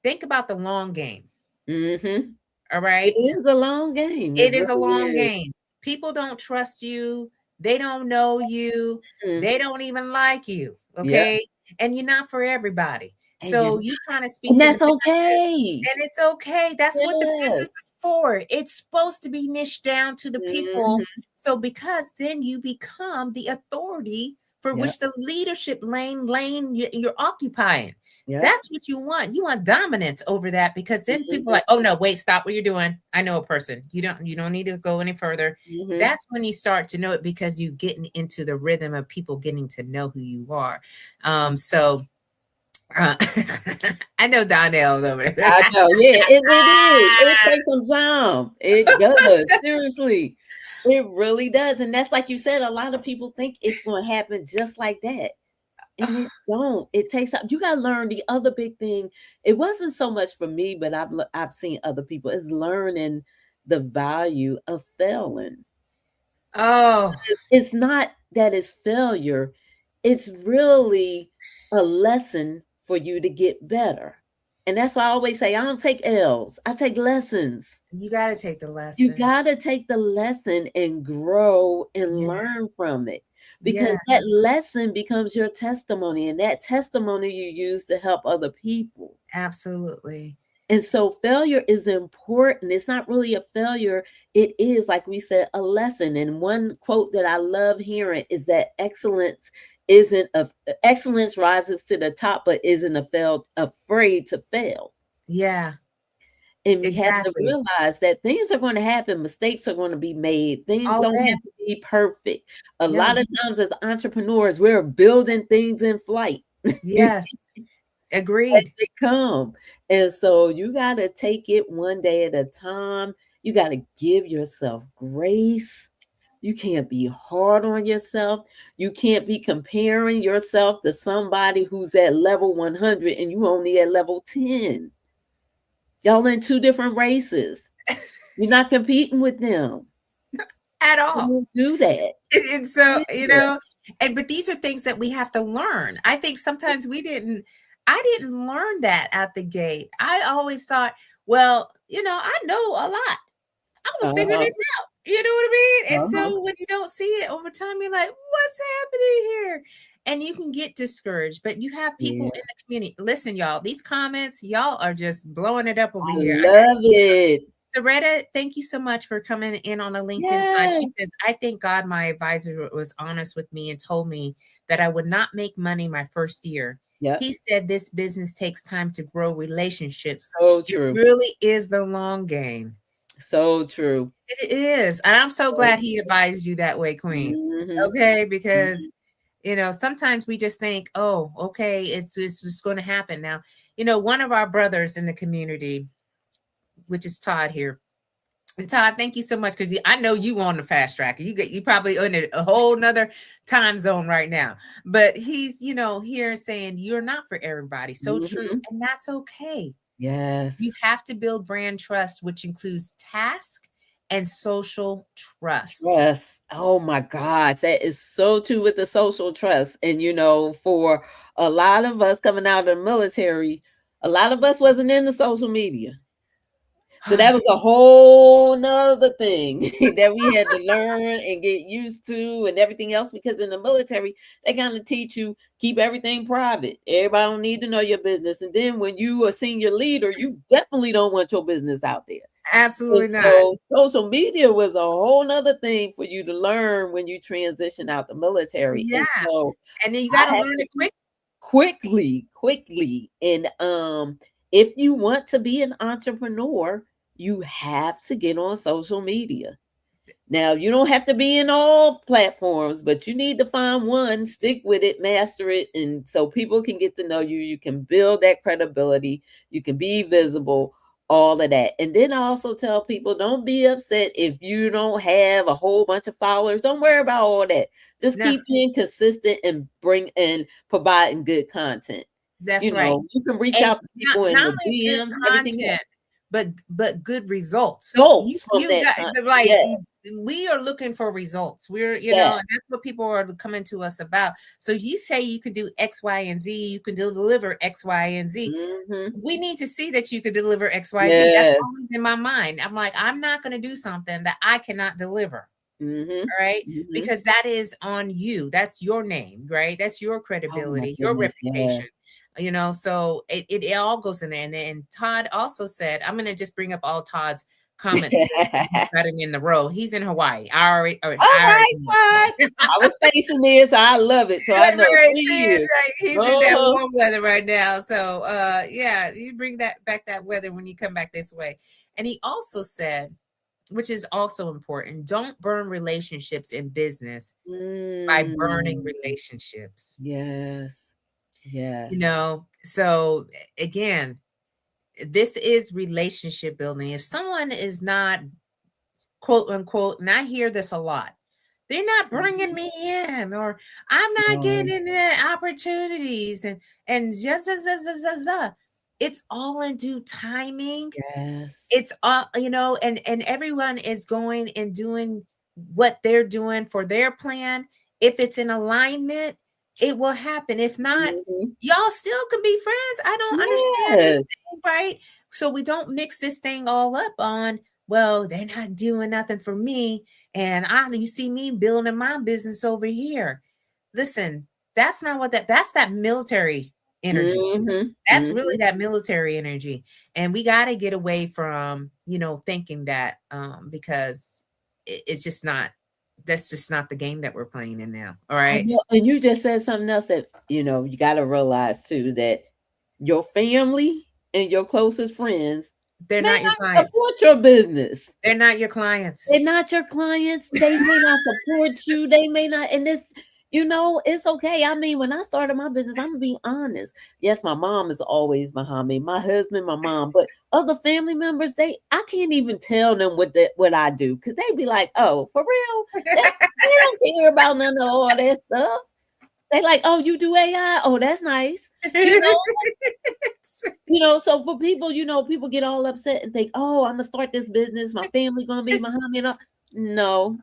think about the long game. Mhm. All It right. is a long game. It It is a really long is. game. People don't trust you. They don't know you. Mm. They don't even like you. Yep. Okay. And you're not for everybody. And you So you trying to speak and to the that's masses, okay. and it's okay. That's what the Yes. business is for. It's supposed to be niched down to the people. Mhm. So because then you become the authority for Yep. which the leadership lane you're occupying. Yep. That's what you want. You want dominance over that, because then people are Mhm. like, oh no, wait, stop what you're doing. I know a person. You don't need to go any further. Mhm. That's when you start to know it, because you getting into the rhythm of people getting to know who you are. So uh, I know Donnell's over there. I know, yeah, it is. It takes some time. It does, seriously. It really does, and that's like you said, a lot of people think it's gonna happen just like that, and it don't. It takes up you gotta learn the other big thing. It wasn't so much for me, but I've seen other people, is learning the value of failing. Oh, It's not that it's failure, it's really a lesson for you to get better. And that's why I always say, I don't take L's, I take lessons. you got to take the You lesson. gotta take the lesson and grow and Yeah, learn from it, yeah, because that lesson becomes your testimony, and that testimony you use to help other people. absolutely. And so failure is important. It's not really a failure. It is, like we said, a lesson. And one quote that I love hearing is that isn't a excellence rises to the top, but isn't afraid to fail. Yeah, And we have to exactly. realize that things are going to happen, mistakes are going to be made, things All don't day. have to be perfect. A No. lot of times as entrepreneurs, we're building things in flight. Yes. As Agreed. they come. And so you got to take it one day at a time. You got to give yourself grace. You can't be hard on yourself. You can't be comparing yourself to somebody who's at level 100 and you only at level 10. Y'all in two different races. You're not competing with them. At all. Don't do that. And so, Yeah. but these are things that we have to learn. I think sometimes I didn't learn that at the gate. I always thought, well, I know a lot. I'm gonna figure Uh-huh. this out. You know what I mean? And Uh-huh. so when you don't see it over time, you're like, what's happening here? And you can get discouraged, but you have people Yeah. in the community. Listen, y'all, these comments, y'all are just blowing it up over I here. love it. Soretta, thank you so much for coming in on the LinkedIn side. She Yes. says, I thank God my advisor was honest with me and told me that I would not make money my first year. Yep. He said this business takes time to grow relationships. So It true. really is the long game. So true. It is. And I'm so So glad he advised you that way, Queen. Mhm. Okay. Because, Mhm. sometimes we just think, oh, okay, it's just going to happen. Now, one of our brothers in the community, which is Todd here. And Todd, thank you so much, because I know you on the fast track. You probably in a whole nother time zone right now. But he's, here saying you're not for everybody. So true. Mhm. And that's okay. You Yes. have to build brand trust, which includes task and social trust. Trust. Oh my gosh, that is so true with the social trust. And for a lot of us coming out of the military, a lot of us wasn't into social media. So that was a whole nother thing that we had to learn and get used to and everything else, because in the military, they kind of teach you keep everything private. Everybody don't need to know your business. And then when you are a senior leader, you definitely don't want your business out there. And Absolutely not. so social media was a whole nother thing for you to learn when you transition out the military. Yeah. And so And then you got I to had learn to it quick. quickly. And if you want to be an entrepreneur, you have to get on social media. Now, you don't have to be in all platforms, but you need to find one, stick with it, master it, and so people can get to know you. You can build that credibility, you can be visible, all of that. And then I also tell people, don't be upset if you don't have a whole bunch of followers. Don't worry about all that. Just No, keep being consistent and providing good content. that's right. You can reach And out to people in not the only good DMs, everything else. content, but good results. You Goals from you that got time. like Yes, we are looking for results. We're, and yes. that's what people are coming to us about. So you say you can do X, Y, and Z, you can deliver X, Y, and Z. Mhm. We need to see that you could deliver X, Y, Z. That's Yes. always in my mind. I'm like, I'm not going to do something that I cannot deliver. Mhm. All right. Mhm. Because that is on you. That's your name, right? That's your Oh my credibility, your goodness, reputation. yes. So it all goes in there. And Todd also said, I'm gonna just bring up all Todd's comments since we got him in the row. He's in Hawaii. All I already right, know. Todd. I was stationed there, so I love it. So I know Right, 3 see, years. he's in that Uh-huh. warm weather right now. So yeah, you bring that weather when you come back this way. And he also said, which is also important, don't burn relationships in business by burning Mm. relationships. Yes. Yes. So again, this is relationship building. If someone is not, quote unquote, and I hear this a lot, they're not bringing Mhm. me in, or I'm not No. getting the opportunities, and just it's all in due timing. Yes. It's all, and everyone is going and doing what they're doing for their plan. If it's in alignment, it will happen. If not, Mhm. y'all still can be friends. I don't understand this Yes. thing, right? So we don't mix this thing all up on, well, they're not doing nothing for me, and you see me building my business over here. Listen, that's not what that's that military energy. Mhm. That's really Mhm. that military energy. And we got to get away from, thinking that, because it's just not, that's just not the game that we're playing in now. All I right. know, and you just said something else that, you gotta realize too that your family and your closest friends They're may not your not clients. support your business. They're not your clients. They're not your clients. They may not support you. They may not, and it's okay. I mean, when I started my business, I'm gonna be honest. Yes, my mom is always behind me. My husband, my mom, but other family members, I can't even tell them what I do because they be like, "Oh, for real? They don't care about none of all that stuff." They like, "Oh, you do AI? Oh, that's nice." You know, so for people, people get all upset and think, "Oh, I'm gonna start this business. My family gonna be behind me." No,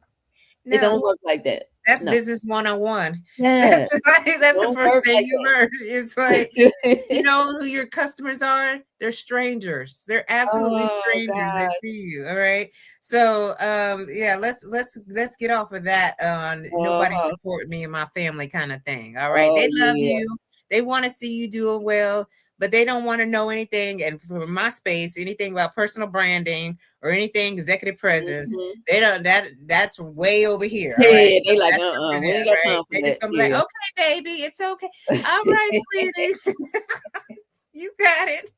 it don't No, work like that. that's No. business 101. Yeah, That's the don't first work thing like you learn. It's like, you that. know who your customers are? They're strangers. They're absolutely Oh strangers that god. see you. All right. So yeah, let's get off of that on nobody Uh-huh. support me and my family kind of thing. All right. Oh They love yeah. you. They want to see you doing well, but they don't want to know anything. And for my space, anything about personal branding or anything executive presence, Mhm. they don't, that's way over here. All right. Yeah, So they like, that's not for we them, ain't got right? time for They that. just gonna be like, Yeah. okay, baby, it's okay. All right, sweetie. You got it.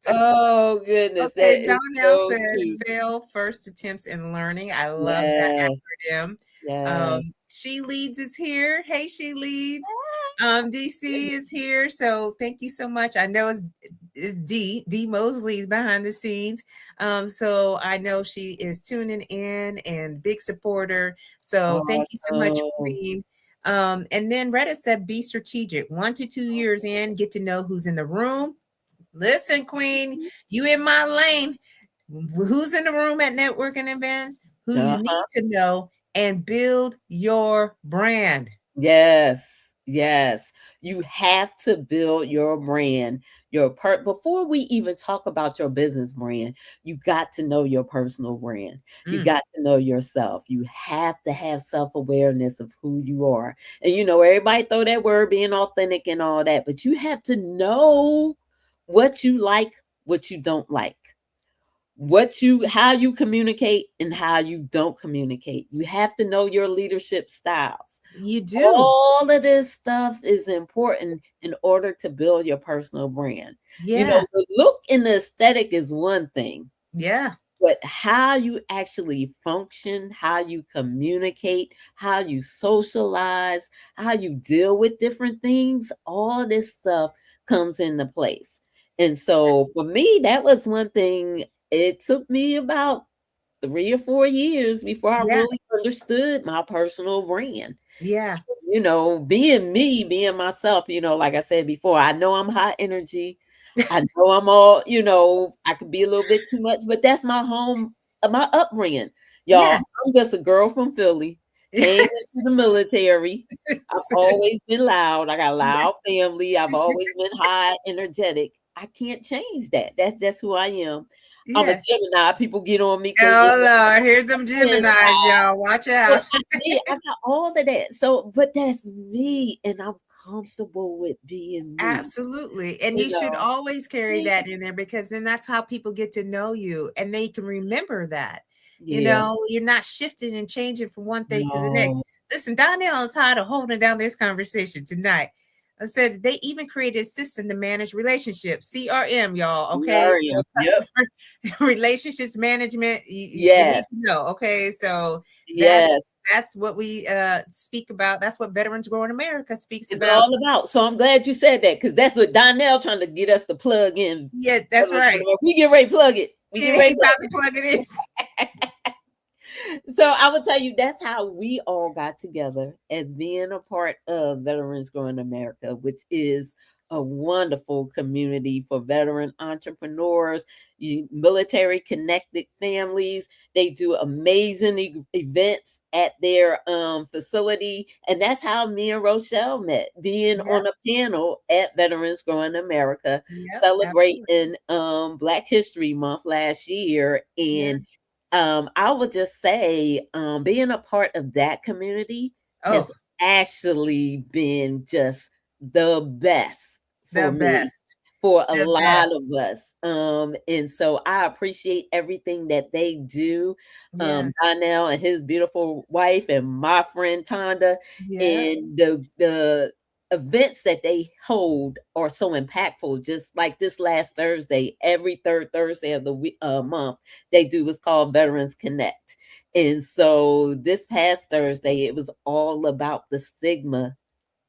Oh goodness, Okay, that is Donnell so said cute. Veil First Attempts in Learning. I love that Yes, acronym. yes. She Leads is here. Hey, She Leads. DC Goodness. is here. So thank you so much. I know it's D Mosley is behind the scenes. So I know she is tuning in and big supporter. So thank you so much, Awesome. Queen. And then Reddit said, be strategic. 1 to 2 years in, get to know who's in the room. Listen, Queen, you in my lane. Who's in the room at networking events? Who you Uh-huh. need to know and build your brand. Yes. Yes, you have to build your brand, before we even talk about your business brand, you got to know your personal brand. You Mm, got to know yourself. You have to have self-awareness of who you are. And everybody throw that word being authentic and all that, but you have to know what you like, what you don't like, how you communicate and how you don't communicate. You have to know your leadership styles. you do. All of this stuff is important in order to build your personal brand. Yeah. The look and the aesthetic is one thing, Yeah. but how you actually function, how you communicate, how you socialize, how you deal with different things, all this stuff comes into place. And so for me, that was one thing. It took me about 3 or 4 years before I Yeah. really understood my personal brand. Yeah. Being me, being myself, like I said before, I know I'm high energy. I know I'm all, I could be a little bit too much, but that's my upbringing. Yeah. Y'all, I'm just a girl from Philly, came into the Yes. military. I've always been loud. I got a loud family. I've always been high energetic. I can't change that. That's just who I am. I'm a Yeah. Gemini. People get on me because Oh Lord, here's them twin Geminis, y'all. Watch but out. I got all of that. So, but that's me, and I'm comfortable with being me. Absolutely. And You you should know, always carry yeah, that in there because then that's how people get to know you and they can remember that. yeah. You're not shifting and changing from one thing to the next. No, Listen, Donnell is tired of holding down this conversation tonight. I said they even created a system to manage relationships, CRM, y'all. Okay. So Mariam. Yep. customer relationships management, you need Yes. to know. Okay. So that's Yes. that's what we speak about. That's what Veterans Grow in America speaks It's about. all about. So I'm glad you said that because that's what Donnell trying to get us to plug in. Yeah, that's right. We get ready to plug it. We get Yeah, ready he to plug about to plug it in. it. So I will tell you that's how we all got together as being a part of Veterans Growing America, which is a wonderful community for veteran entrepreneurs, military connected families. They do amazing events at their facility, and that's how me and Rochelle met, being Yep, on a panel at Veterans Growing America, yep, absolutely. celebrating Black History Month last year. Yeah. And I would just say, being a part of that community Oh, has actually been just the best for the me, best. for a The lot best. of us. And so I appreciate everything that they do. Yeah. Donnell and his beautiful wife and my friend Tonda, Yeah. and the events that they hold are so impactful. Just like this last Thursday, every third Thursday of the month they do what's called Veterans Connect. And so this past Thursday, it was all about the stigma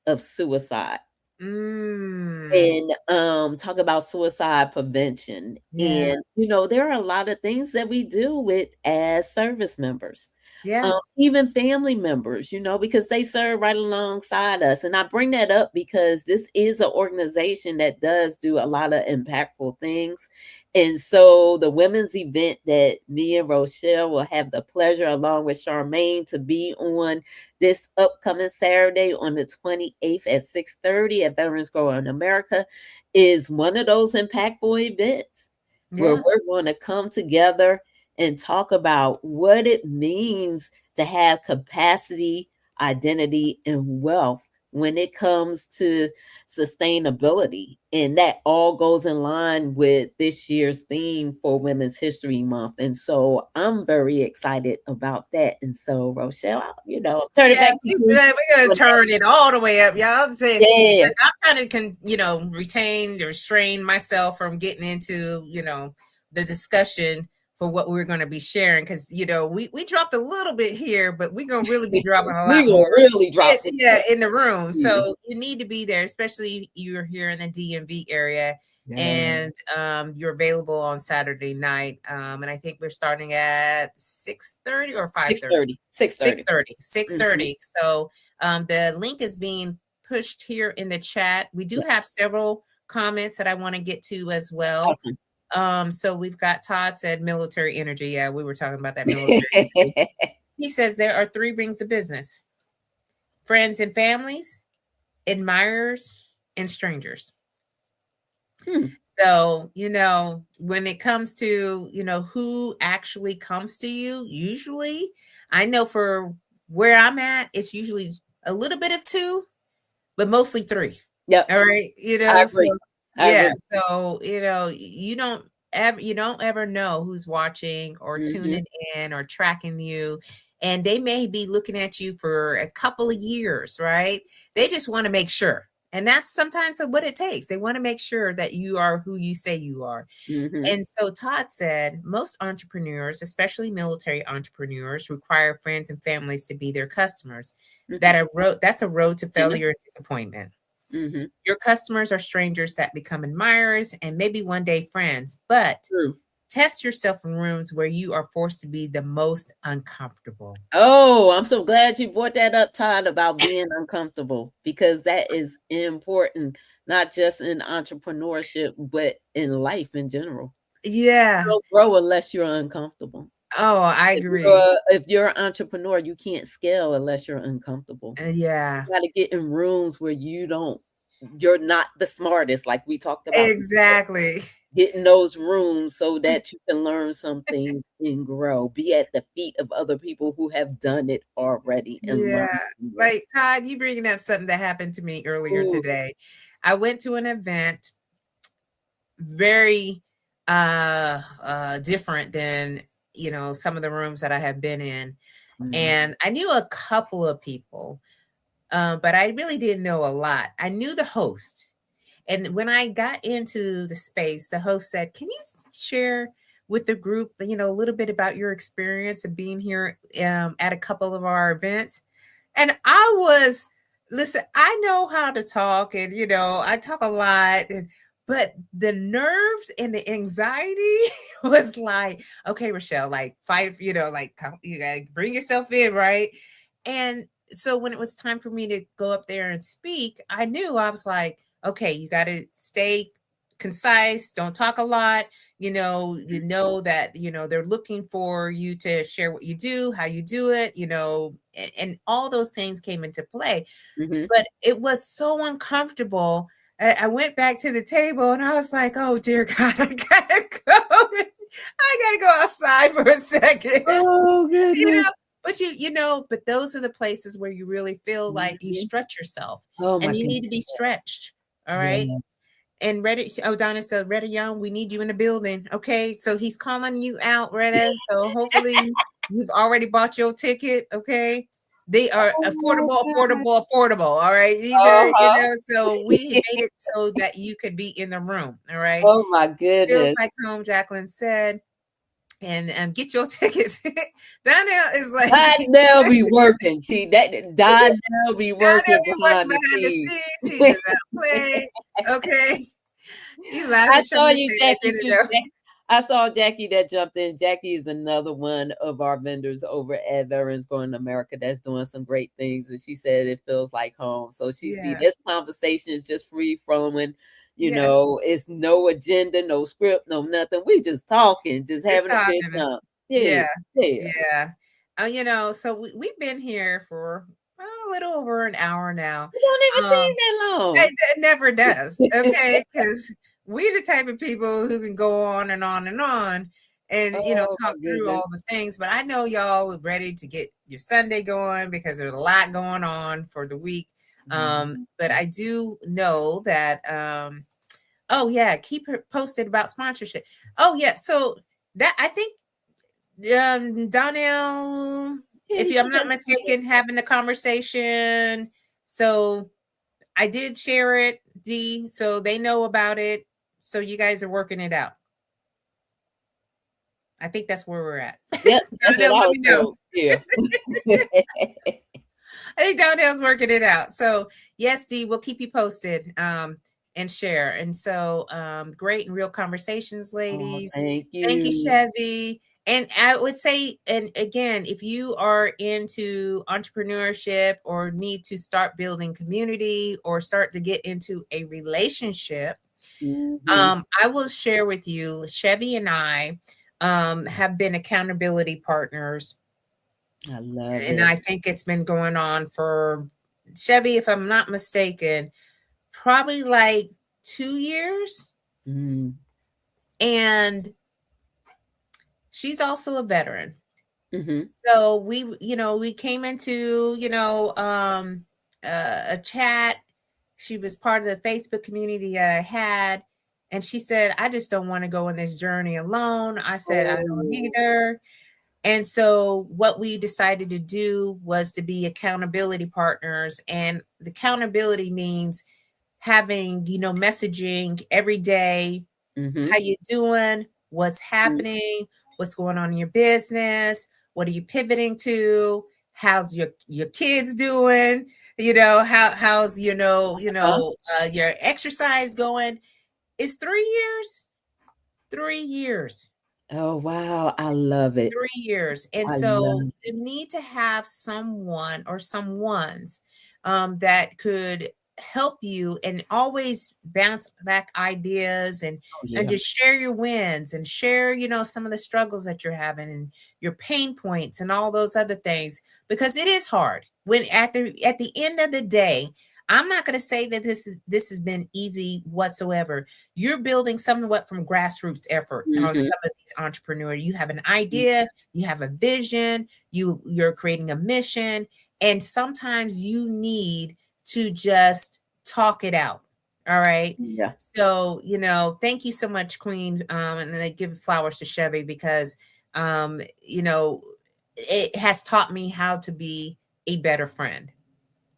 of suicide, Mm. and talk about suicide prevention. Yeah. And there are a lot of things that we deal with as service members, Yeah. even family members, because they serve right alongside us. And I bring that up because this is an organization that does do a lot of impactful things. And so the women's event that me and Rochelle will have the pleasure, along with Charmaine, to be on this upcoming Saturday on the 28th at 6:30 at Veterans Grow in America, is one of those impactful events where Yeah. we're going to come together and talk about what it means to have capacity, identity, and wealth when it comes to sustainability. And that all goes in line with this year's theme for Women's History Month. And so I'm very excited about that. And so, Rochelle, turn it Yeah, back to you. we're gonna turn it all the way up, y'all. Say, Yeah. I'm trying to, retain or restrain myself from getting into, the discussion for what we're going to be sharing because we dropped a little bit here, but we're gonna really be dropping a We lot will more. really drop it. Yeah, in the room. Yeah. So you need to be there, especially you're here in the DMV area. Yeah. And you're available on Saturday night. And I think we're starting at 6:30 or 5:30. 6:30. 6:30. 6:30. Mhm. 6:30. So the link is being pushed here in the chat. We do Yeah. have several comments that I want to get to as well. Awesome. So we've got Todd said military energy. Yeah, we were talking about that military energy. He says there are three rings of business: friends and families, admirers and strangers. Hmm. So, when it comes to, who actually comes to you, usually, I know for where I'm at, it's usually a little bit of two, but mostly three. Yep. All right. I So agree. I yeah. agree. So, you don't ever know who's watching or Mhm. tuning in or tracking you. And they may be looking at you for a couple of years, right? They just want to make sure. And that's sometimes what it takes. They want to make sure that you are who you say you are. Mhm. And so Todd said most entrepreneurs, especially military entrepreneurs, require friends and families to be their customers. Mhm. That's a road to Mhm. failure and disappointment. Mhm. Your customers are strangers that become admirers and maybe one day friends, but True. test yourself in rooms where you are forced to be the most uncomfortable. Oh, I'm so glad you brought that up, Todd, about being uncomfortable because that is important, not just in entrepreneurship, but in life in general. You Yeah. don't grow unless you're uncomfortable. Oh, I If agree. you're an entrepreneur, you can't scale unless you're uncomfortable. You Yeah. gotta get in rooms where you're not the smartest, like we talked about before. Exactly. Get in those rooms so that you can learn some things and grow. Be at the feet of other people who have done it already and learn Yeah. from them. Like Todd, you bringing up something that happened to me earlier Ooh. today. I went to an event very different than, some of the rooms that I have been in. Mhm, And I knew a couple of people, but I really didn't know a lot. I knew the host. And when I got into the space, the host said, "Can you share with the group, a little bit about your experience of being here at a couple of our events?" And listen, I know how to talk and, I talk a lot, but the nerves and the anxiety was like, okay, Rochelle, like fight, like you got to bring yourself in, right? And so when it was time for me to go up there and speak, I knew I was like, okay, you got to stay concise, don't talk a lot. You know that, they're looking for you to share what you do, how you do it, and all those things came into play. mhm. But it was so uncomfortable. I went back to the table and I was like, oh dear God, I gotta go. I gotta go outside for a second. Oh, you goodness. know, but those are the places where you really feel like you Mhm. stretch yourself Oh my and you need to be goodness. stretched. All right. Yeah. And Retta, oh, Donna said, Retta Young, we need you in the building. Okay. So he's calling you out, Retta. So hopefully you've already bought your ticket. Okay. They are Oh my affordable, goodness. affordable, affordable. All right. These are, Uh-huh. so we made it so that you could be in the room. All right. Oh my Feels goodness. like home, Jacqueline said. And get your tickets. Donnell is like, Donnell be working. See, that Donnell be Donnell working be working behind the behind the scenes. scenes. He does not play. Okay. You I laughing, saw Shirley you, said that Jackie, didn't too. know. I saw Jackie that jumped in. Jackie is another one of our vendors over at Veterans Going America that's doing some great things. And she said it feels like home. So she see Yeah. this conversation is just free flowing. Yeah. It's no agenda, no script, no nothing. We just talking, just Just having a good talking. time. Yeah, Yeah. yeah. Yeah. So we've been here for a little over an hour now. We don't even seem Um, that it never does, okay? Because we're the type of people who can go on and on and on and, Oh my talk through goodness. all the things. But I know y'all are ready to get your Sunday going because there's a lot going on for the week. Mhm. But I do know that, oh, yeah, keep her posted about sponsorship. Oh, yeah. So that I think Donnell, Yeah, if he you, I'm should not have something. mistaken, having the conversation. So I did share it, D, so they know about it. So you guys are working it out. I think that's where we're at. Yep, that's what Donnell, I let was me know. told. Yeah. I think Donnell's working it out. So yes, D, we'll keep you posted and share. And so great and real conversations, Oh, ladies. thank Thank you, you. Chevy. And I would say, and again, if you are into entrepreneurship or need to start building community or start to get into a relationship, Mhm. I will share with you, Chevy and I have been accountability partners, I love and it. I think it's been going on for Chevy, if I'm not mistaken, probably like 2 years. Mm. And she's also a veteran. Mm-hmm. So we came into, a chat. She was part of the Facebook community that I had. And she said, I just don't want to go on this journey alone. I said, I don't Oh. either. And so what we decided to do was to be accountability partners. And the accountability means having, messaging every day. Mm-hmm. How you doing? What's happening? What's going on in your business? What are you pivoting to? How's your kids doing? How's Uh-huh. your exercise going? It's 3 years. 3 years. Oh, wow. I love it. 3 years. And I so love it. you need to have someone or someones that could help you and always bounce back ideas Oh, and yeah. just share your wins and share, some of the struggles that you're having and your pain points and all those other things, because it is hard when at the end of the day. I'm not going to say that this has been easy whatsoever. You're building somewhat from grassroots effort on Mm-hmm. some of these entrepreneurs. You have an idea, you have a vision, you're creating a mission, and sometimes you need to just talk it out. All right. Yeah. So, thank you so much, Queen. And I give flowers to Chevy because um, you know, it has taught me how to be a better friend.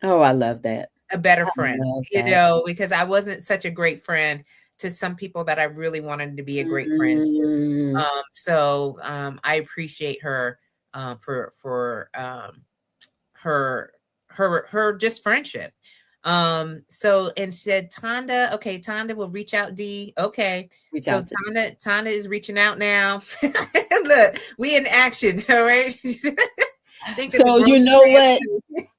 Oh, I love that. A better I friend, love that. because I wasn't such a great friend to some people that I really wanted to be a great friend to. Mm. I appreciate her for her her just friendship. So and said Tonda, okay, Tonda will reach out D. Okay. Reach So out to Tonda is reaching out now. Look, we in action, all right? Think of the So, growth you know what? stance.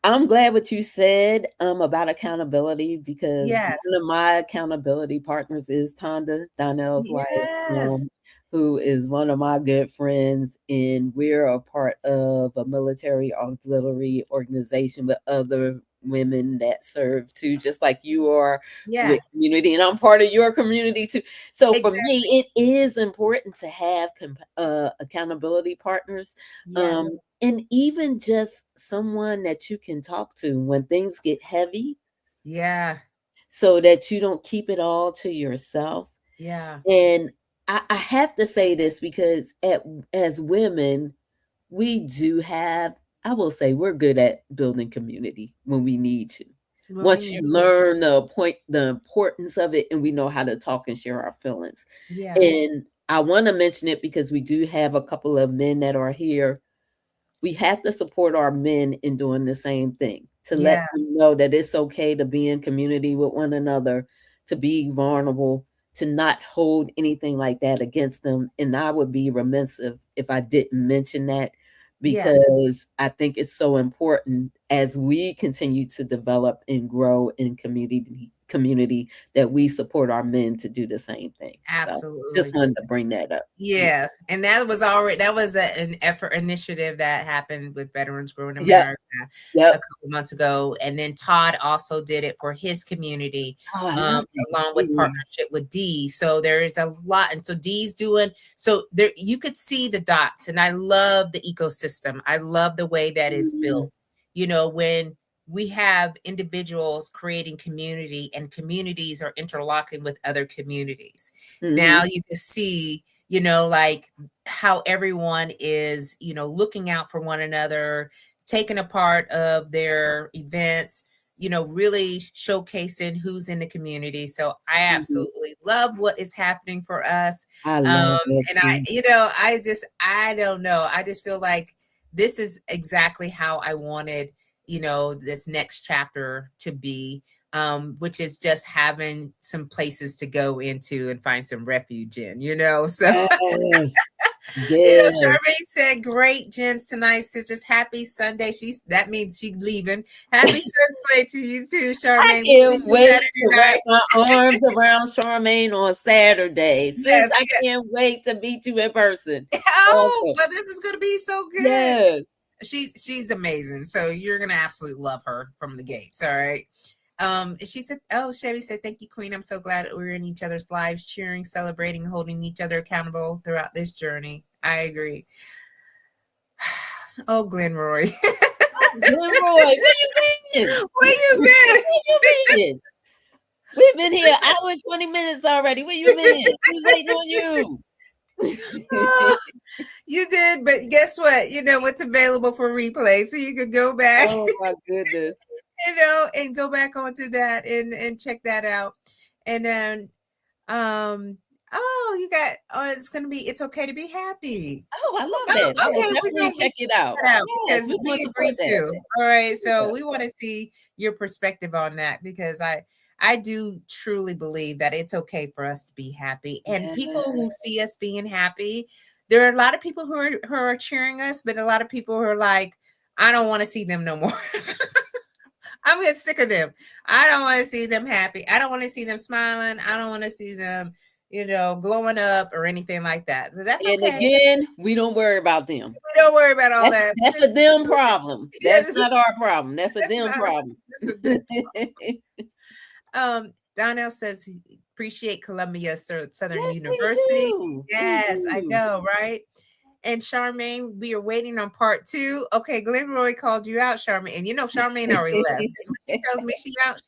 I'm glad what you said about accountability, because Yes. one of my accountability partners is Tonda, Donnell's wife, Yes. who is one of my good friends, and we're a part of a military auxiliary organization with other women that serve too, just like you are Yeah. with community, and I'm part of your community too. So for Exactly. me, it is important to have accountability partners. Yeah. Um, and even just someone that you can talk to when things get heavy, Yeah. so that you don't keep it all to yourself. Yeah. And I have to say this because as women, we do have, I will say, we're good at building community when we need to. When we Once you need to. learn the importance of it, and we know how to talk and share our feelings. Yeah. And I want to mention it because we do have a couple of men that are here. We have to support our men in doing the same thing, to let Yeah. them know that it's okay to be in community with one another, to be vulnerable, to not hold anything like that against them. And I would be remiss if I didn't mention that, Yeah. because I think it's so important as we continue to develop and grow in community that we support our men to do the same thing. So just Absolutely. wanted to bring that up. Yeah, and that was an effort initiative that happened with Veterans Growing Yep. America a Yep. couple months ago, and then Todd also did it for his community, Oh, I love that. along with Yeah. partnership with D. So there is a lot, and so D's doing so there. You could see the dots, and I love the ecosystem. I love the way that it's Mhm. built. When we have individuals creating community, and communities are interlocking with other communities. Now Mhm. you can see like how everyone is, looking out for one another, taking a part of their events, really showcasing who's in the community. So I Mhm. absolutely love what is happening for us. I Um, love it and too. I don't know. I just feel like this is exactly how I wanted, this next chapter to be, which is just having some places to go into and find some refuge in, So, Yes. Yes. Charmaine said, "Great gems tonight, sisters. Happy Sunday." That means she's leaving. Happy Sunday to you too, I Charmaine. We'll see can't you wait Saturday to wrap night. my arms around Charmaine on Saturday. Sis, Yes, I yes. can't wait to meet you in person. Oh, Awesome. well, this is going to be so good. Yes. she's amazing. So you're gonna absolutely love her from the gates. All right. She said, "Oh, Chevy said, thank you, Queen. I'm so glad that we're in each other's lives, cheering, celebrating, holding each other accountable throughout this journey." I agree. Oh, Glenroy, Leroy, where you been? where you been? Where you been? We've been here hour and 20 minutes already. Where you been? We waiting on you. Oh, you did, but guess what? You know what's available for replay, so you could go back, Oh my goodness. and go back onto that and check that out. And then, oh, you got, oh, it's okay to be happy. Oh, I love Oh, that. I will okay, we're definitely gonna check it out. that out Yes, because we we want to agree support that. too. All right, so Yeah. we want to see your perspective on that because I do truly believe that it's okay for us to be happy, and people who Yes. see us being happy, there are a lot of people who are cheering us, but a lot of people who are like, I don't want to see them no more. I'm getting sick of them. I don't want to see them happy. I don't want to see them smiling. I don't want to see them, glowing up or anything like that. But that's And okay. again, we don't worry about them. We don't worry about all That's that. that's a them problem. That's Yes, not our problem. That's a that's them not. problem. That's a them. Donnell says he appreciate Columbia Southern Yes, we University. do. We Yes, I do. know, right? And Charmaine, we are waiting on part 2. Okay, Glenroy called you out, Charmaine, and Charmaine already left. Because when she tells me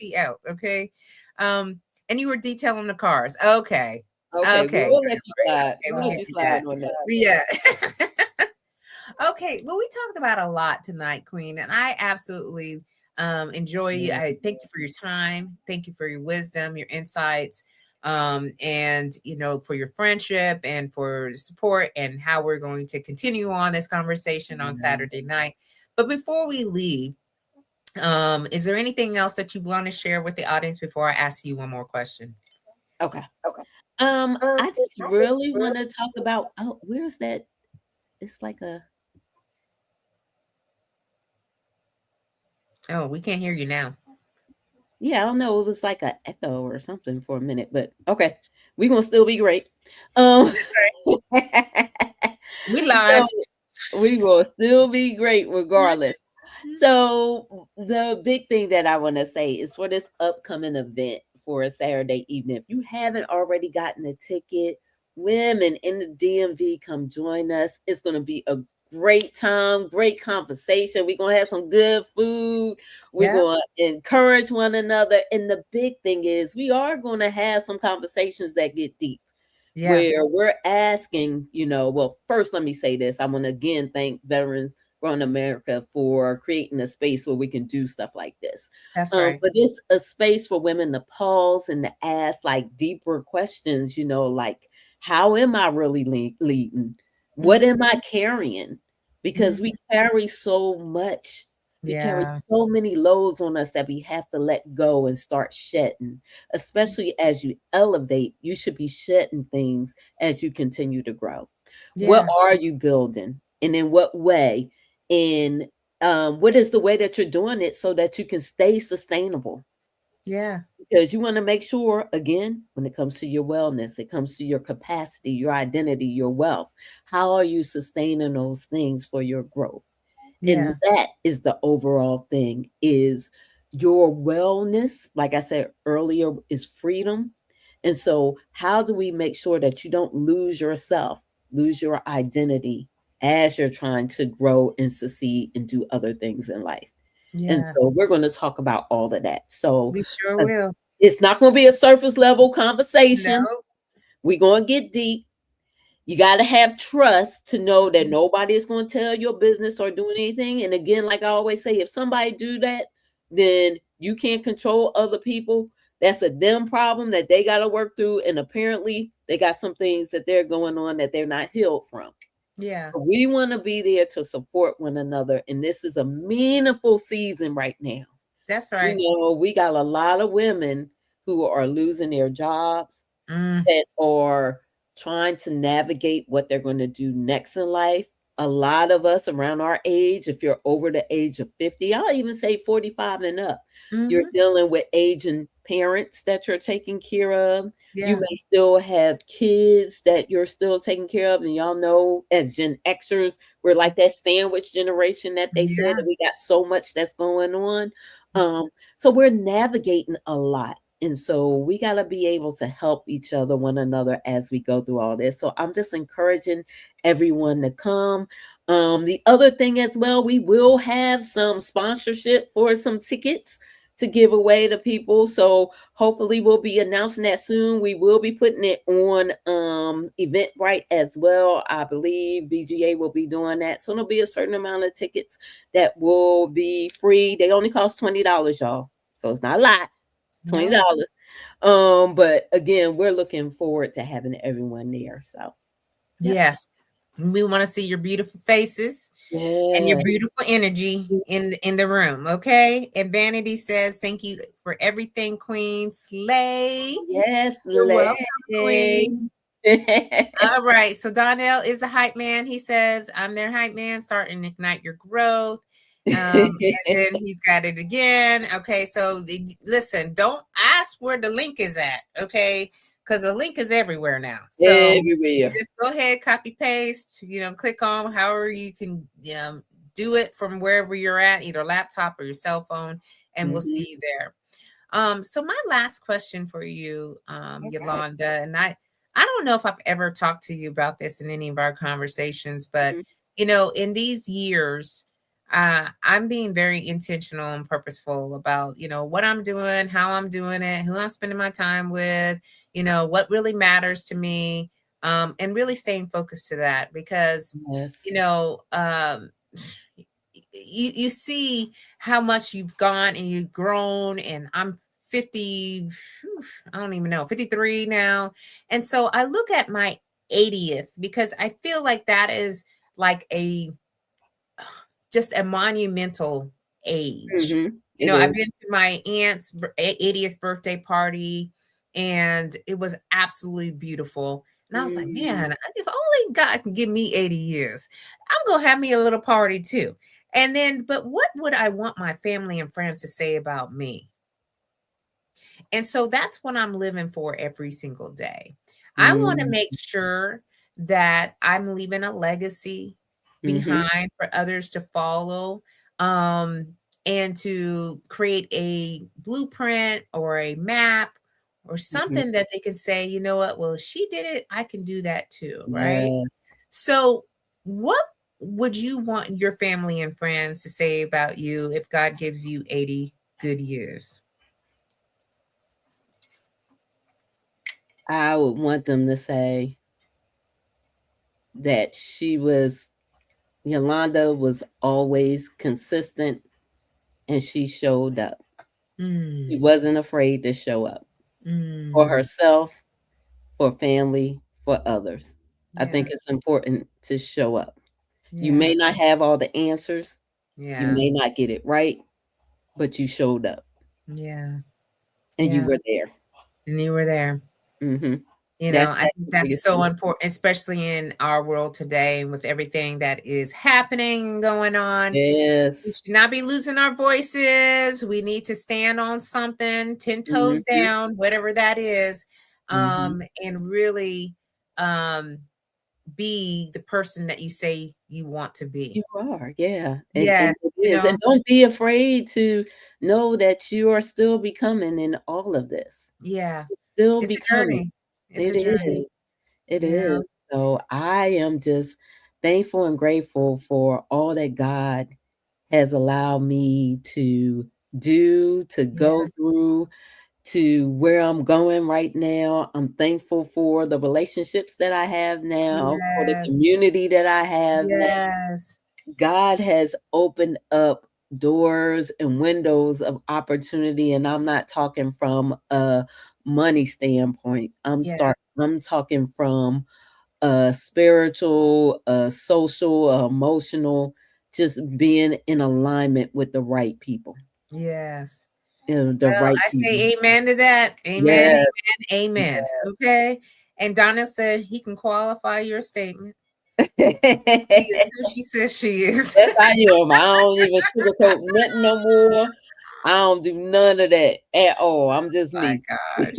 she out. Okay, and you were detailing the cars. Okay, Okay, we okay, will let you Glenroy. slide. Okay, We'll we let get you you slide that. on that. Yeah. Okay, well, we talked about a lot tonight, Queen, and I absolutely enjoy you. Yeah. I thank you for your time. Thank you for your wisdom, your insights, and for your friendship and for support and how we're going to continue on this conversation on Saturday night. But before we leave, is there anything else that you want to share with the audience before I ask you one more question? Okay. I just really want to talk about, oh, where's that? It's like a, Oh, we can't hear you now. yeah, I don't know. It was like a echo or something for a minute, but okay. We're gonna still be great. Um That's right. We so live. we will still be great regardless. Mhm. So the big thing that I want to say is for this upcoming event for a Saturday evening, if you haven't already gotten a ticket, women in the DMV, come join us. It's going to be a great time, great conversation. We're going to have some good food. We're Yeah, going to encourage one another. And the big thing is we are going to have some conversations that get deep yeah, where we're asking, well, first, let me say this. I want to again thank Veterans Run America for creating a space where we can do stuff like this. that's right. But it's a space for women to pause and to ask like deeper questions, like, how am I really leading? What Mhm, am I carrying? Because we mhm. carry so much. We carry Yeah, so many loads on us that we have to let go and start shedding. Especially as you elevate, you should be shedding things as you continue to grow. What yeah, are you building? And in what way? And what is the way that you're doing it so that you can stay sustainable? yeah, Because you want to make sure, again, when it comes to your wellness, it comes to your capacity, your identity, your wealth. How are you sustaining those things for your growth? And yeah, that is the overall thing, is your wellness, like I said earlier, is freedom. And so how do we make sure that you don't lose yourself, lose your identity as you're trying to grow and succeed and do other things in life? And yeah. so we're going to talk about all of that. So We sure uh, will. it's not going to be a surface level No. conversation. We're going to get deep. You got to have trust to know that nobody is going to tell your business or do anything. And again, like I always say, if somebody do that, then you can't control other people. That's a them problem that they got to work through. And apparently they got some things that they're going on that they're not healed from. Yeah, We want to be there to support one another. And this is a meaningful season right now. that's right. We got a lot of women who are losing their jobs, Mm, that are trying to navigate what they're going to do next in life. A lot of us around our age, if you're over the age of 50, I'll even say 45 and up, you're mhm. dealing with aging parents that you're taking care of. You Yeah. may still have kids that you're still taking care of. And y'all know, as Gen Xers, we're like that sandwich generation that they said Yeah. that we got so much that's going on. So we're navigating a lot. And so we got to be able to help each other, one another, as we go through all this. So I'm just encouraging everyone to come. The other thing as well, we will have some sponsorship for some tickets to give away to people. So hopefully we'll be announcing that soon. We will be putting it on Eventbrite as well. I believe BGA will be doing that. So there'll be a certain amount of tickets that will be free. They only cost $20, y'all. So it's not a lot. No. $20. But again, we're looking forward to having everyone there. So yep. Yes. We want to see your beautiful faces and your Yeah. beautiful energy in the room, okay? And Vanity says, "Thank you for everything, Queen Slay." Yes, You're welcome, Lay. Queen. All right. So Donnell is the hype man. He says, "I'm their hype man. Start and ignite your growth." And then he's got it again. Okay. So listen, don't ask where the link is at. Okay. Because the link is everywhere now. So Everywhere. just go ahead, copy paste, click on however you can, do it from wherever you're at, either laptop or your cell phone, and we'll see you there. So my last question for you, Okay. Yolanda, and I don't know if I've ever talked to you about this in any of our conversations, but Mhm. in these years, I'm being very intentional and purposeful about, what I'm doing, how I'm doing it, who I'm spending my time with, what really matters to me, and really staying focused to that because, Yes. you see how much you've gone and you've grown, and I'm 50, I don't even know, 53 now. And so I look at my 80th because I feel like that is like just a monumental age. It I've is. been to my aunt's 80th birthday party, and it was absolutely beautiful. And I was like, Mm. man, if only God can give me 80 years, I'm going to have me a little party too. And then, but what would I want my family and friends to say about me? And so that's what I'm living for every single day. I want to Mm. make sure that I'm leaving a legacy Mhm. behind for others to follow, um, and to create a blueprint or a map or Mhm. something that they can say, you know what, well, if she did it, I can do that too, right? Yes. So, what would you want your family and friends to say about you if God gives you 80 good years? I would want them to say that Yolanda was always consistent and she showed up. She Mm, wasn't afraid to show up for mm, herself, for family, for others. I think yeah, it's important to show up. You yeah, may not have all the answers, you yeah, may not get it right, but you showed up yeah, and you yeah. were there. And you were there. Mhm. I That's think the that's biggest so thing. important, especially in our world today with everything that is happening and going on. We Yes. should not be losing our voices. We need to stand on something, 10 toes Mhm. down, whatever that is, Mhm. and really um, be the person that you say you want to be. You are, yeah, Yeah, and it is, and don't be afraid to know that you are still becoming in all of this. yeah. Still It's a becoming. journey. It's It a journey. is. It Yeah, is. So I am just thankful and grateful for all that God has allowed me to do, to yeah, go through, to where I'm going right now. I'm thankful for the relationships that I have now, for the yes, community that I have now. yes, God has opened up doors and windows of opportunity, and I'm not talking from a money standpoint. yeah, I'm talking from a spiritual, a social, a emotional, just being in alignment with the right people. yes. The Well, right I people. say amen to that. Amen, Yes. amen, amen. Okay. And Donna said he can qualify your statement. She is who she says she is. Yes, I am. I don't even sugarcoat nothing no more. I don't do none of that at all. I'm just My me. gosh.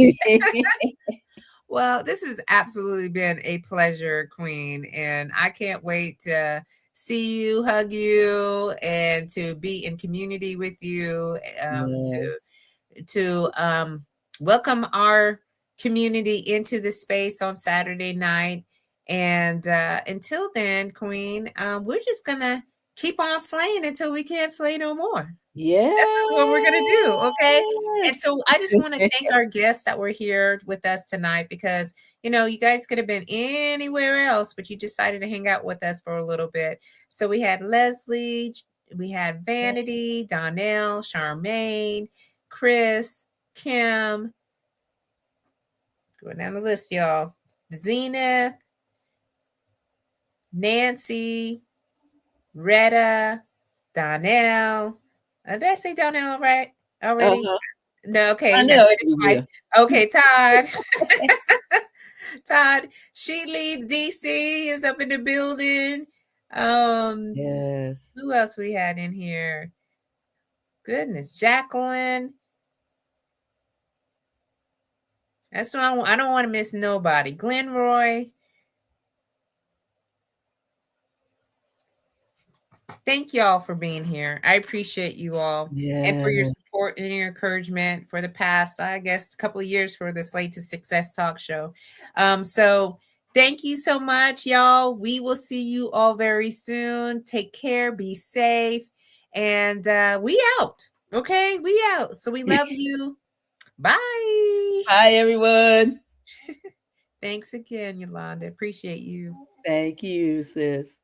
Well, this has absolutely been a pleasure, Queen, and I can't wait to see you, hug you, and to be in community with you, Yeah. to welcome our community into the space on Saturday night. And until then, Queen, we're just gonna keep on slaying until we can't slay no more. That's what we're gonna do, okay? And Yes. so I just want to thank our guests that were here with us tonight because you guys could have been anywhere else, but you decided to hang out with us for a little bit. So we had Leslie, we had Vanity, Donnell, Charmaine, Chris, Kim, going down the list, y'all. Zenith, Nancy, Retta, Donnell. Did I say Donnell right already? Uh-huh. No, okay, I I know said it it you twice. will. Okay, Todd. Todd, she leads DC, is up in the building. Um, Yes. who else we had in here? Goodness, Jacqueline. That's why I don't want to miss nobody. Glenroy. Thank y'all for being here. I appreciate you all and for your Yes. support and your encouragement for the past, I guess, couple of years for the Slate to Success talk show. So thank you so much, y'all. We will see you all very soon. Take care, be safe, and we out. Okay, we out. So we love you. Bye. Hi, everyone. Thanks again, Yolanda. Appreciate you. Thank you, sis.